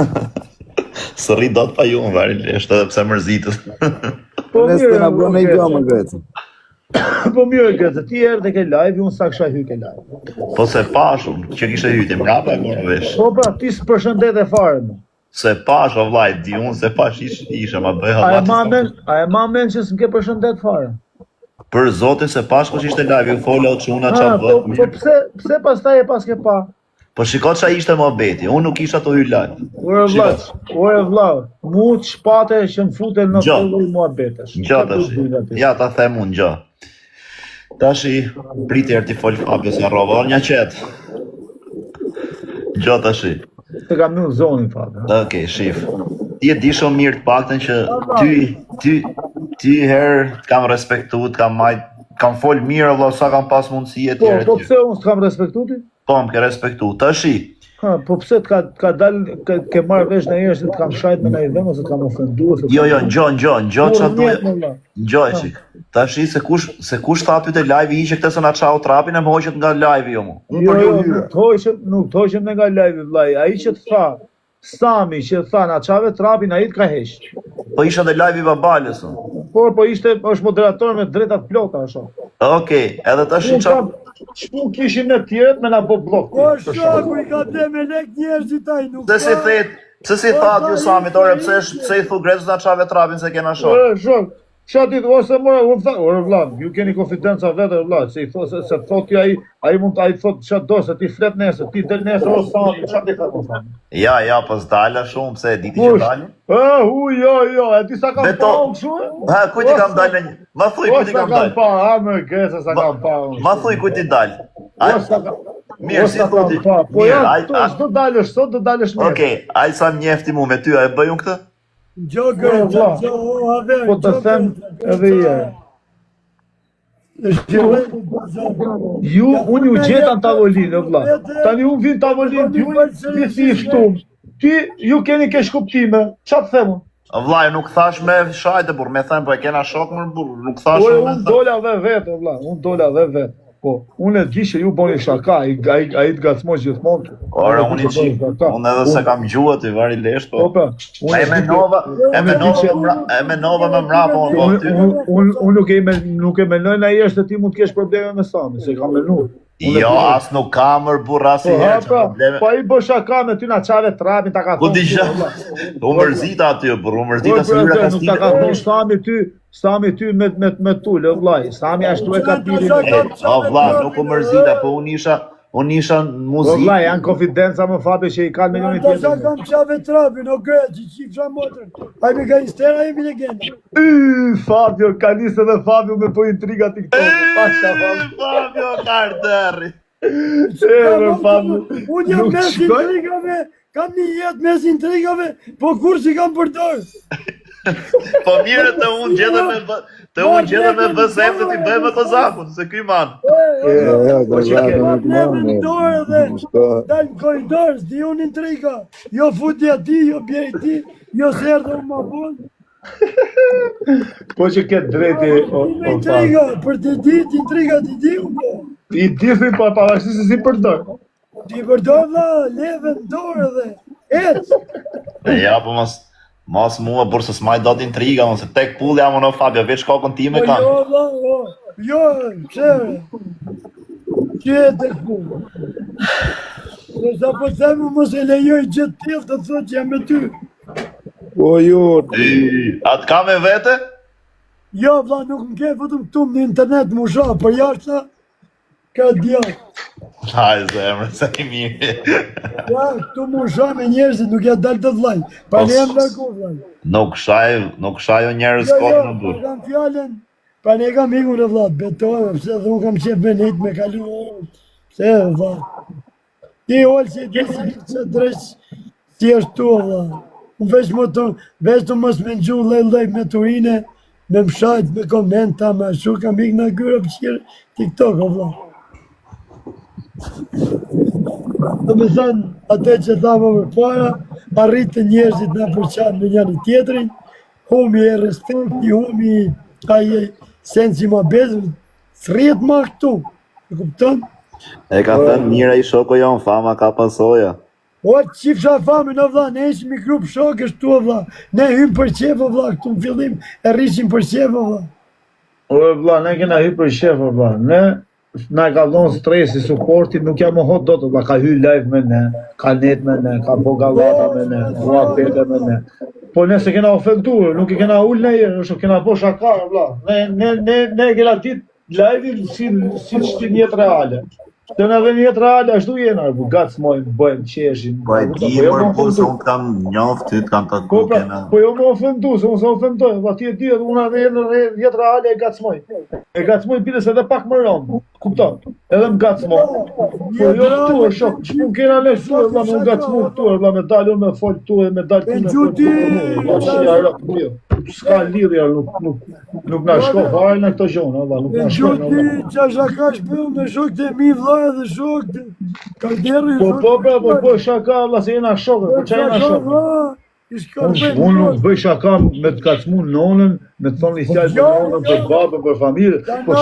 Së rri do të pa ju në varilisht, edhe pse mërzitët.
Po
Nëse
mirë,
na bën ai gjamë vetë.
po mirë Gece, ti erdhe ke live, unë sa kisha hy ke live.
Po se pash unë, që kishe hyti mrapa e mora vesh.
Po pra, ti s'përshëndet e fare më.
Se pash o vlaj, di unë se pash isha ma bëj
A e
hallat.
ma men që s'm ke përshëndet fare?
Për zotin se pash kush ishte live, ju fola o çuna
Po
qa bët.
pse pastaj e pas ke pa?
Po shiko qa ishte më beti, unë nuk isha të hy live.
Ore vlla, mu të shpate që më futen në
Gjo.
këllë i muhabetesh.
Gjo tash. Ja ta them unë gjo. Tashi priti erë ti fol Fabio se rrova, një qetë. Gjo tashi.
Të kam në zonin fatë.
Okej, shif. Ti e di shumë mirë të paktën që ty herë kam respektu, kam fol mirë vëlla sa kam pas mundësi e tjerë.
Po pse unë s'kam respektu ti?
Po, më ke respektu. Tashi,
Ha, po pse ka dal ke marrë vesh në herë se të kam shajt me në i dhemë ose të kam ofendu ose...
jo, ngjo qa duhe. Ngjo e qik. Tashi, se kush tha ty të live i që këtë se na qau trapin e më hoqet nga live jo mu. Unë për ju hyra.
Nuk të hoqem nga live vlaj. Ai që të tha, Sami që tha na qave trapin, ai të ka heq.
Po isha dhe live i babalës unë.
Po është moderator me drejtat plota asha.
Okej, edhe tashi qa...
Shku kishim në tjerët me na bo blok.
O shoku i ka dhe me lek njerëzit ai nuk.
Pse si thatë ju Samit, ore, pse i thu Grecës na qave trapin se kena shok?
Shok, qatit ose unë tha, ore vlam, ju keni konfidenca vetë vlla, se thot ti ai mund ai thot çfarë do se ti flet nesër, ti del nesër o Sami, çfarë ti thon?
Ja, po s'dala shumë, pse e diti që dalin?
Jo, e ti sa kam pa unë kështu?
Ha, kujt i kam dalë një? Ma thuj kujt i kam dalë?
Pa, më Gece sa kam pa unë.
Ma thuj kujt i dalë? Mirë, si thuti?
Po ja, do dalësh sot, do dalësh nesër.
Okej, ai sa njefti mu me ty, a e bëj unë këtë?
Po të them edhe herë. Unë ju gjeta në tavolinë, vlla. Tani unë vin tavolinë, ju si shtum. Ti, ju keni kesh kuptime. Qa të them unë?
Vllai, nuk thash me shajtë, burr, me them, po e kena shok më burr, nuk thash me
unë dola dhe vetë, vlla, unë dola dhe vetë. Po, unë e di që ju bëni shaka, ai të gacmoj gjithmonë.
Ora, unë edhe se kam gjuhë ty varilisht, po.
Po pra,
e menova më mrapa
unë nuk e menoj na jesh se ti mund të kesh probleme me Sami, se kam menuar.
Jo, as nuk kamër burra si herë që probleme.
Po i bë shaka me ty na qave trapin, ta ka
thonë. Ku di gjë? U mërzita aty, burr, u mërzita se hyra ka
stilin. Nuk ta ka thonë Sami ty me tullë, vllai. Sami ashtu e ka pilin.
O vlla, nuk u mërzita, po unë isha në muzikë.
Vlla, janë konfidenca më Fabio që i kanë me njëri tjetrin.
Ata kam qave trapin, o që qifra motrën. Ai me ka instera, ai me legenda.
Fabio, ka nisë edhe Fabio me po intriga TikTok. Pasha
Fabio Karderri.
Fabio.
Unë jam mes intrigave, kam një jetë mes intrigave, po kur si kam përdojë.
Po mire të unë gjede me vëzem të ti bëj me Kozakun, se ky man.
Dalë në koridor, s'di unë intriga. Jo futi ati, jo bjeri ti, jo serdë unë ma bonë.
Po që këtë drejti
intriga, për të dit, intriga t'i di unë.
I dithi pa parashti se si përdoj.
Ti përdoj dha, leve në dorë dhe, ecë.
Ja, po mos mua burë se s'maj do t'intriga, se tek pulli jam në Fabio, veç kokën ti me kanë.
Jo, qërë. Që e tek pulli. Se sa po themë mos e lejoj gjithë tjef të thot që jam me ty.
Po jo.
A t'ka me vete?
Jo, vla, nuk më ke vëtëm këtu në internet më shah, për jashta, ka djallë.
Haj, zemrë, se i mirë.
Ja, këtu më shah me njerëzit, nuk ja dalë të vlaj. Pa ne jam lako, vlaj.
Nuk shajo njerëz kodë në burë.
Jo, kam fjallën, pa ne kam iku në vlad, betojë, pëse dhe unë kam qep me nejtë me kalu orë. Pëse dhe vlad. Ti olë që i disi që dresh, si është tu, vlad. Unë veç të mos me nxu lej me turine, me mshajt, me komenta, me shu, kam ikë në gyra pëqirë TikTok, o vlad. Dhe me thënë, atë që thama për para, arritë njerëzit në përqanë me njëri tjetërin, humi e respekti, humi aje sensi ma bezëm, së rjetë ma këtu. E kupton?
E ka thënë mira i shoko jon, fama ka pasoja.
O, qifsha famin, o vla, ne ishim i grup shokës tu, o vla. Ne hymë për qef, o vla, këtu në fillim e rrisim për qef, o vla.
O vlla, ne kena hy për shef, o vlla. Ne na ka dhënë stresi, suporti, nuk jam mohot dot, vlla, ka hy live me ne, ka net me ne, ka bo gallata me ne, ka pete me ne. Po ne se kena ofenduar, nuk i kena ul ne herë, është kena bo shaka, vlla. Ne kena ditë live-in si shtinjet reale. Të në dhe njetë reale, ashtu jena, gacmojmë, bëjmë, qeshim.
Po e di, po se unë kam njoft, ty kam të
Po pra,
kukena.
po jo më ofendu, se unë se ofendoj, pa ti e di, unë edhe në jetë reale e gacmoj. E gacmoj bides edhe pak më rëmë, kupton, edhe më gacmoj. Po jo këtu e shok, që më kena le këtu, edhe më gacmoj këtu, edhe me dalë me folë këtu, e me dalë këtu me folë këtu. S'ka lidhja, nuk na shko fare në këto gjona, nuk na shko në
Gjuti, që shaka shpëll me shok të mi vla edhe shok të karderi.
Po shaka, valla, se jena shokë, po që jena shokë. Unë nuk bëj shaka me të kacmu nonën, me të thonë një fjallë për nonën, për babën, për familje, po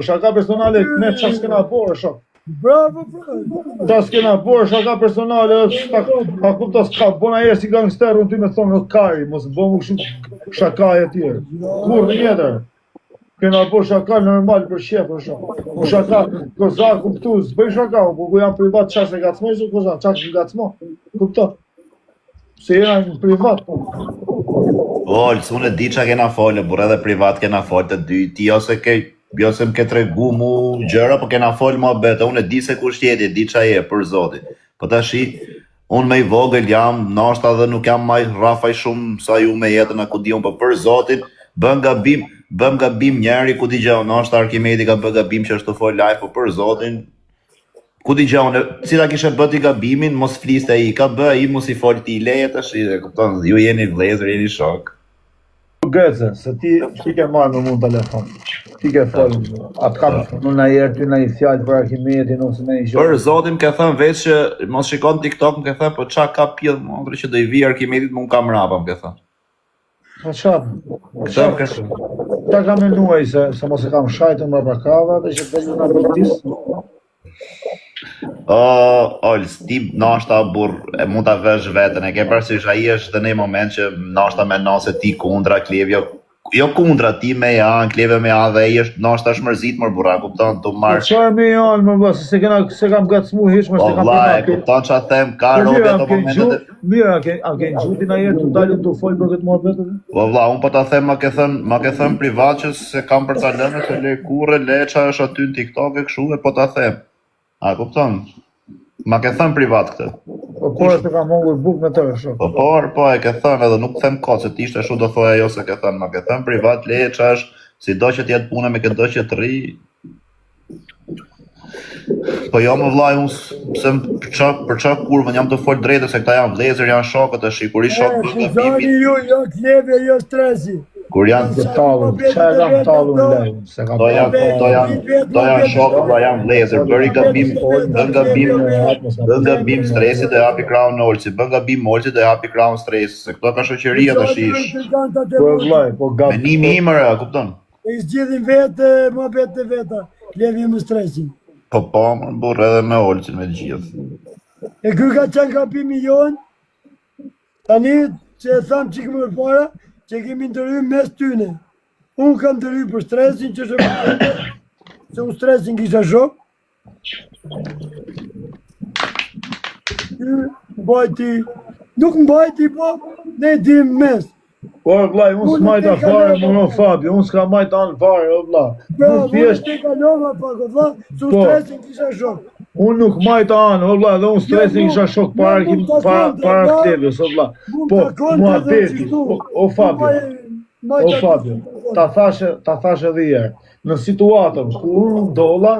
shaka personale, ne qa s'kena borë, shok.
Bravo, bravo.
Ta s'kena borë, shaka personale, ka kupta s'ka bona e si gangster, unë ty me thonë në kari, mos bo mu shumë shaka e tjerë. Kur në jetër? Kena bo shaka normal për shqepë, shok. Po shaka, kozak, kuptu, s'bëj shaka, po ku jam privat, qa se gacmoj, zë kozak, qa se gacmoj, kupta. Se jena në privat.
Olës, unë e di që kena folë, burë edhe privat kena folë të dy, ti ose më ke tregu mu gjëra, po kena folë më bete, unë e di se kush jeti, di që je, për zotin. Po ta shi, unë me i vogël jam, nashta dhe nuk jam maj rafaj shumë sa ju me jetën a ku di unë, po për zotin, bëm gabim njeri, ku di gjau, nashta Arkimedi ka bë gabim që është të folë live, po për zotin, ku di gjau, cila kishe bëti gabimin, mos fliste i, ka bë i mos i folë ti i leje të shi, kupton, ju jeni vlezër, jeni shok.
Gëze, se ti ke marrë me mund telefon. Ti ke folë, atë kam në në jerë ty në i fjallë për Arkimedin ose në i gjë.
Për zotin më ke thënë veç që mos shikon TikTok, më ke thënë, po qa ka pjellë më ndrë që do i vi Arkimedit më kam rapa, më ke thënë.
Po qatë? Ta kam menuaj se mos e kam shajtë më rakava dhe që të një në bërtis.
Olës, ti nashta burë, mund të vesh vetën, e ke përsysh ai është dhe në moment që nashta me nase ti kundra klevjo, jo kundra ti me janë, klevjo me janë dhe i është nashta shmërzit mërë burra, kupton të marrë.
Po qa me janë më bërë, se kam gacmu hish më
O
se kam
vla, e kupton që a them, ka robe të momentet.
Mirë, a ke në gjuti na jetë të dalin të folë për këtë muhabet?
O vla, unë po ta them, ma ke thënë privat që se kam për ta lënë, se le kurre, le qa është aty në TikTok e këshu, e po ta them. A kupton? Ma ke thënë privat këtë.
Po porë të kam mongur buk me tërë shumë.
Po por, po e ke thënë edhe nuk them kot se t'ishte shu do thoja jo se ke thënë, ma ke thënë privat leje që është, si do që t'jetë puna me këtë do që të ri. Po jo më vlaj unë për qa kurvën jam të folë drejtë se këta janë vlezër, janë shokët e shikuri shokë për
Zani ju, jo kleve, jo stresi.
kur janë
Talun, qa e kam talun lejnë, se kam
do janë shokët, do janë vlezër, bëri gabim, bën gabim stresi dhe hapi kraun në olësi, bën gabim olësi dhe hapi kraun stresi, se këto ka shoqëria të shish.
Po e vlaj, po gab.
Me një mimër, kupton?
E i zgjidhin vetë, ma vetë veta, klevi më stresin.
Po, më burë edhe me olësin me gjithë.
E kërë ka qenë kapimi jonë, tani që e thamë që këmë para, që kemi ndërry mes tyne. Unë kam ndërry për stresin që shumë se unë stresin kisha shok. Mbajti, nuk mbajti, po ne dim mes.
Po e vlaj, unë s'majta fare, më në Fabio, unë s'ka majta anë fare, o vla.
Bravo, unë të kalova pak, o vla, se unë stresin kisha shok.
Unë nuk majta anë, o vla, dhe unë stresin kisha shok para Klevjës, o vla. Po, mua beti, o Fabio, ta thashe edhe jerë, në situatën, ku unë ndolla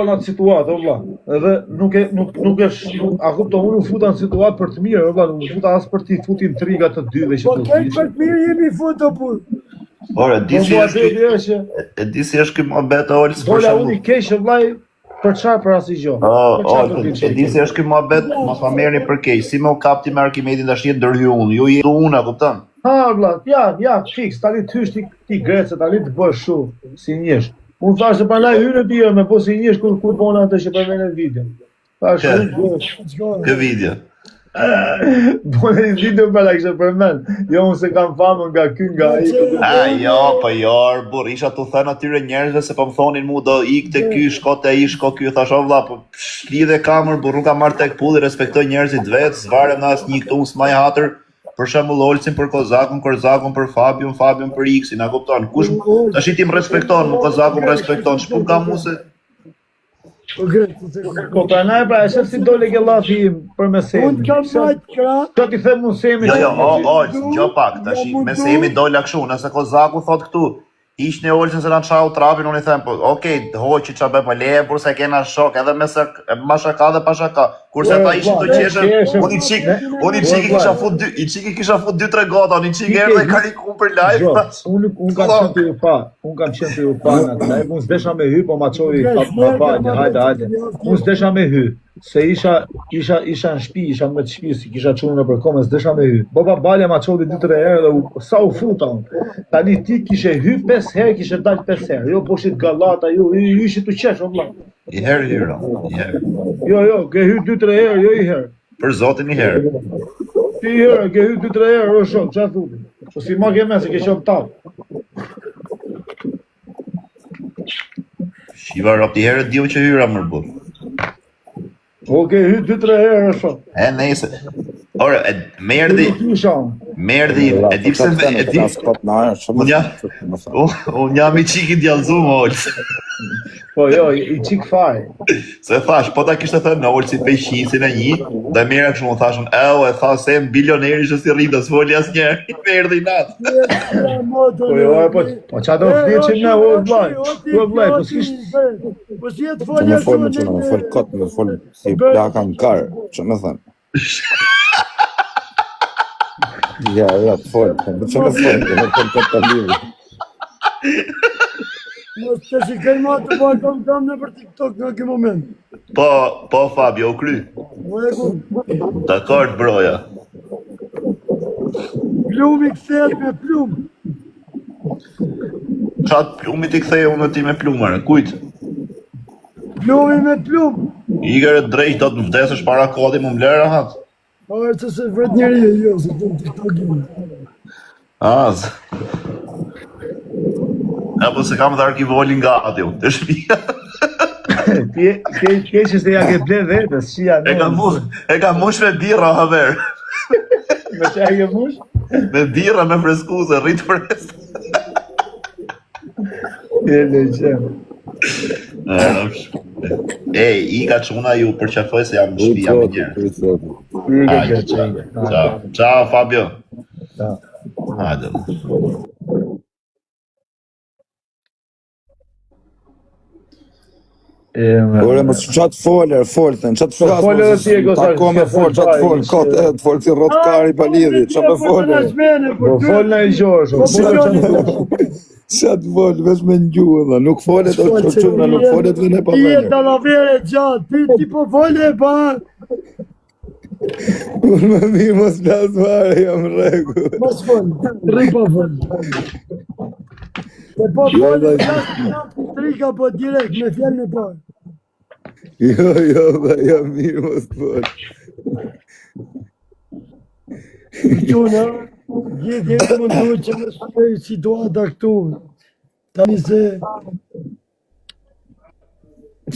në atë situatë, o vla, edhe nuk e a kupto, unë futa në situatë për të mirë, o vla, nuk futa asë për t'i futi intrigat të dyve që
Po
të
kejtë për të mirë jemi futa pur.
Por, e di si është ky muhabet olës për
Dola unë i keshë, vlaj, për qarë për asë i gjohë.
E di si është ky muhabet, mos ma merrni për keq, si më u kapti me Arkimedin tash jetë ndërhy unë, ju jetë unë, kupton?
Ha, vla, ja, fiks, tani ty është ti Grece, tani të bësh shu, si njështë. Unë thashë pa na hyrë ti me po si njësh kur bona atë që përmene video. Thash
Kë video.
Bone një video për la kështë përmen. Jo unë se kam famën nga ky nga ai.
Jo, po jo, bur, isha të thënë atyre njerëzve se po më thonin mu do ik te ky, shko te ai, shko ky, thash o vlla, po lidhe kamër, bur, nuk kam marrë tek pulli, respektoj njerëzit vet, s'varem në asnjë këtu, s'maj hatër. Për shembull Olcin për Kozakun, Korzakun për Fabion, Fabion për X-in, a kupton? Kush tash ti më respekton, më Kozakun respekton, ç'po kam mua se
Po pranaj pra, e si dole ke lafi për me semi.
Unë kam majtë kra.
Ka ti them unë semi.
Jo, Olc, gjo pak, tash me semi dola kështu, nëse Kozaku thot këtu, hiq në Olcin se na çau trapin, unë i them po, okay, hoqi ç'a bëj po leje, por se kena shok, edhe me se ma shaka dhe pa shaka. Kurse ata ishin të qeshën, unë i çiki kisha fut dy, i çiki kisha fut 2-3 gota, unë i çiki erdhe karikun për live.
Unë kam qenë të ju pa, në atë live, unë s'desha me hy, po ma çoi papajnë, hajde. Unë s'desha me hy, se isha në shtëpi, isha me të shtëpi, si kisha çuar nëpër komën, s'desha me hy. Baba Balja ma çoi 2-3 herë dhe sa u futa unë. Tani ti kishe hy 5 herë, kishe dalë 5 herë. Jo poshit gallata, ju ishi të qesh o vlla.
I herë hyra, i herë.
Jo, ke hy 2-3 herë, jo i herë.
Për zotin i herë.
Ti herë, ke hy 2-3 herë, o shok, çfarë thuti? Po si ma ke me se ke qenë tap.
Shiva rap ti herë diu që hyra më burr.
O ke hy 2-3 herë, o shok.
E nejse. Ora, merdi, e di pse e di. Unë jam i çiki djallëzum Olc.
Po jo, i çik fare.
Se thash, po ta kishte thënë në Olcit pe qisin e një, dhe merre kështu, unë thashun, e tha se bilioneri që si rrita, s'foli asnjëherë, i merdi natë.
Po jo, po qa do fliqim ne, o vllaj, po s'kish...
Po si e të
Që
folja
me folë me qëna, me folë kotë, me folë si plaka në karë, që me thënë. Ja, të folë, që me folë, që me folë kotë të livë.
Mos të shikaj ma të bërë kam në për TikTok në këj moment.
Po Fabio, u kry. Dakord, broja.
Plumi këthet me plum.
Qatë plumi ti kthej unë ti me plumare, kujt?
Plumi me plum.
Igër e drejt, do të më vdesësh para kodi më mlerë ahat.
Arë që se vret njeri e jo, se të në TikTok gjime.
Az. Apo se kam dhe arkivolin nga ati unë, të shpia.
Ke që se ja ke ble vetës, që janë...
E ka mush me birra, haver.
Me që e ke mush?
Me birra, me freskuse, rritë frest.
E le qenë.
I ka quna ju për qafoj se jam në shpi, jam në njerë. Ciao, Fabio. Hajde.
Ore, mos qatë folër, folëtën, qatë flasë, tako me folë, qatë folë, kotë edhe të folë si rotkari pa lidhi, që me folër.
Po folë në i gjosho,
Qatë folë, vesh me njjuë, dhe nuk folët o të quna, nuk folët dhe ne pa
Ti e
vene.
dalavere gjatë, ti po folë e ba.
Unë më mirë mos flasë vare, jam regu.
Mos folë, rri po folë. E po folë, trika po direkt, me fjallë në parë.
Jo, dhe jam mirë mos të folë.
Quna, gjithë jetë mundu që me shpej situata këtu. Tani se...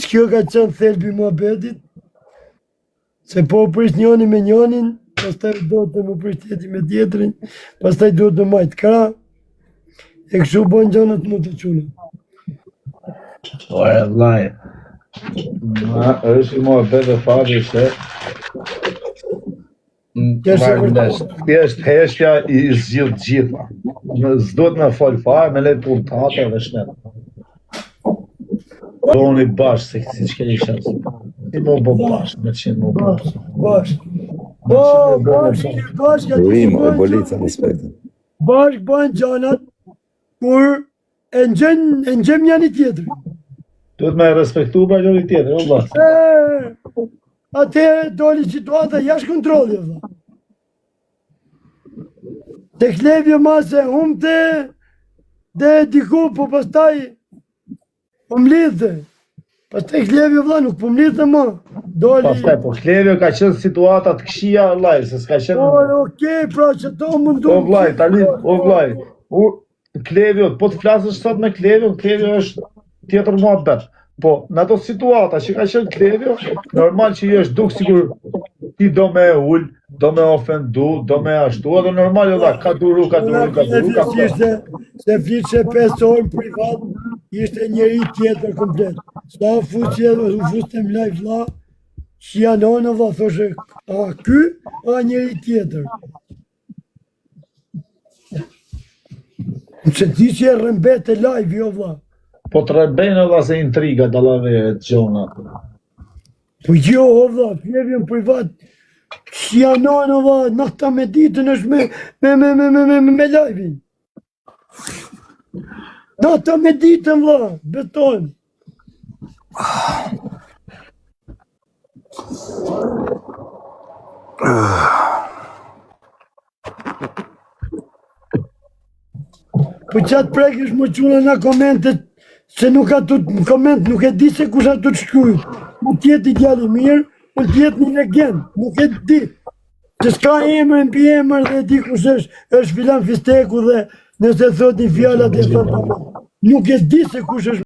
Që ka qenë thelbi më betit, se po prish njoni me njonin, pastaj do të më prish tjeti me tjetrin, pastaj do të majtë kra, e kështu bojnë gjanët më të quna.
Ore, vlaj. është i mua bete Fabi se... Thjesht heshtja i zgjidh gjitha. S'do të me fol fare, me lejt punë të hata dhe shnet. Doni bashkë, se si që keni shansë. Ti më bo bashkë, me qenë më bo bashkë.
Bashkë.
Rimo e bolica respektin.
Bashkë bëjnë gjanat, kur e në gjem njani tjetëri.
Duhet me respektu pa njëri tjetër, o bashkë.
Atëherë doli situata jashtë kontrolli, vëlla. Te klevje ma se humte, dhe diku po pastaj Po mlidhe. Pastaj Klevi vëlla nuk po mlidhe më. Doli.
Pastaj, po Klevi ka qenë situata të këqija vllai, se s'ka qenë.
Okej, pra që to mundu.
O vllai, tani, o vllai. Klevi, po të flasësh sot me Klevi, Klevi është tjetër muhabet. Po, në ato situata që ka qenë Klevi, normal që i është duk sigur ti do me ull, do me ofendu, do me ashtu, edhe normal edhe ka duru.
Se fliqe 5 orë privat, ishte njëri tjetër komplet. Sa u fustem live vlla, që janë anë vlla, thoshe, a ky, a njëri tjetër. Që ti që e rëmbete live, jo vlla.
Po të rëmbejnë edhe se intriga dallavere të gjona.
Po jo, vlla, Klevi në privat, që janë anë vlla, nata me ditën është me live-in. Nata me ditën vlla, beton. Po qatë prekish më quna nga komentet, se nuk ka të koment, nuk e di se kush ato të shkruj. Më tjetë i djali mirë, më tjetë një legend, nuk e di. Që s'ka emër, në pi emër dhe di kush është filan Fisteku dhe nëse thot një fjallat e thot. Nuk e di se kush është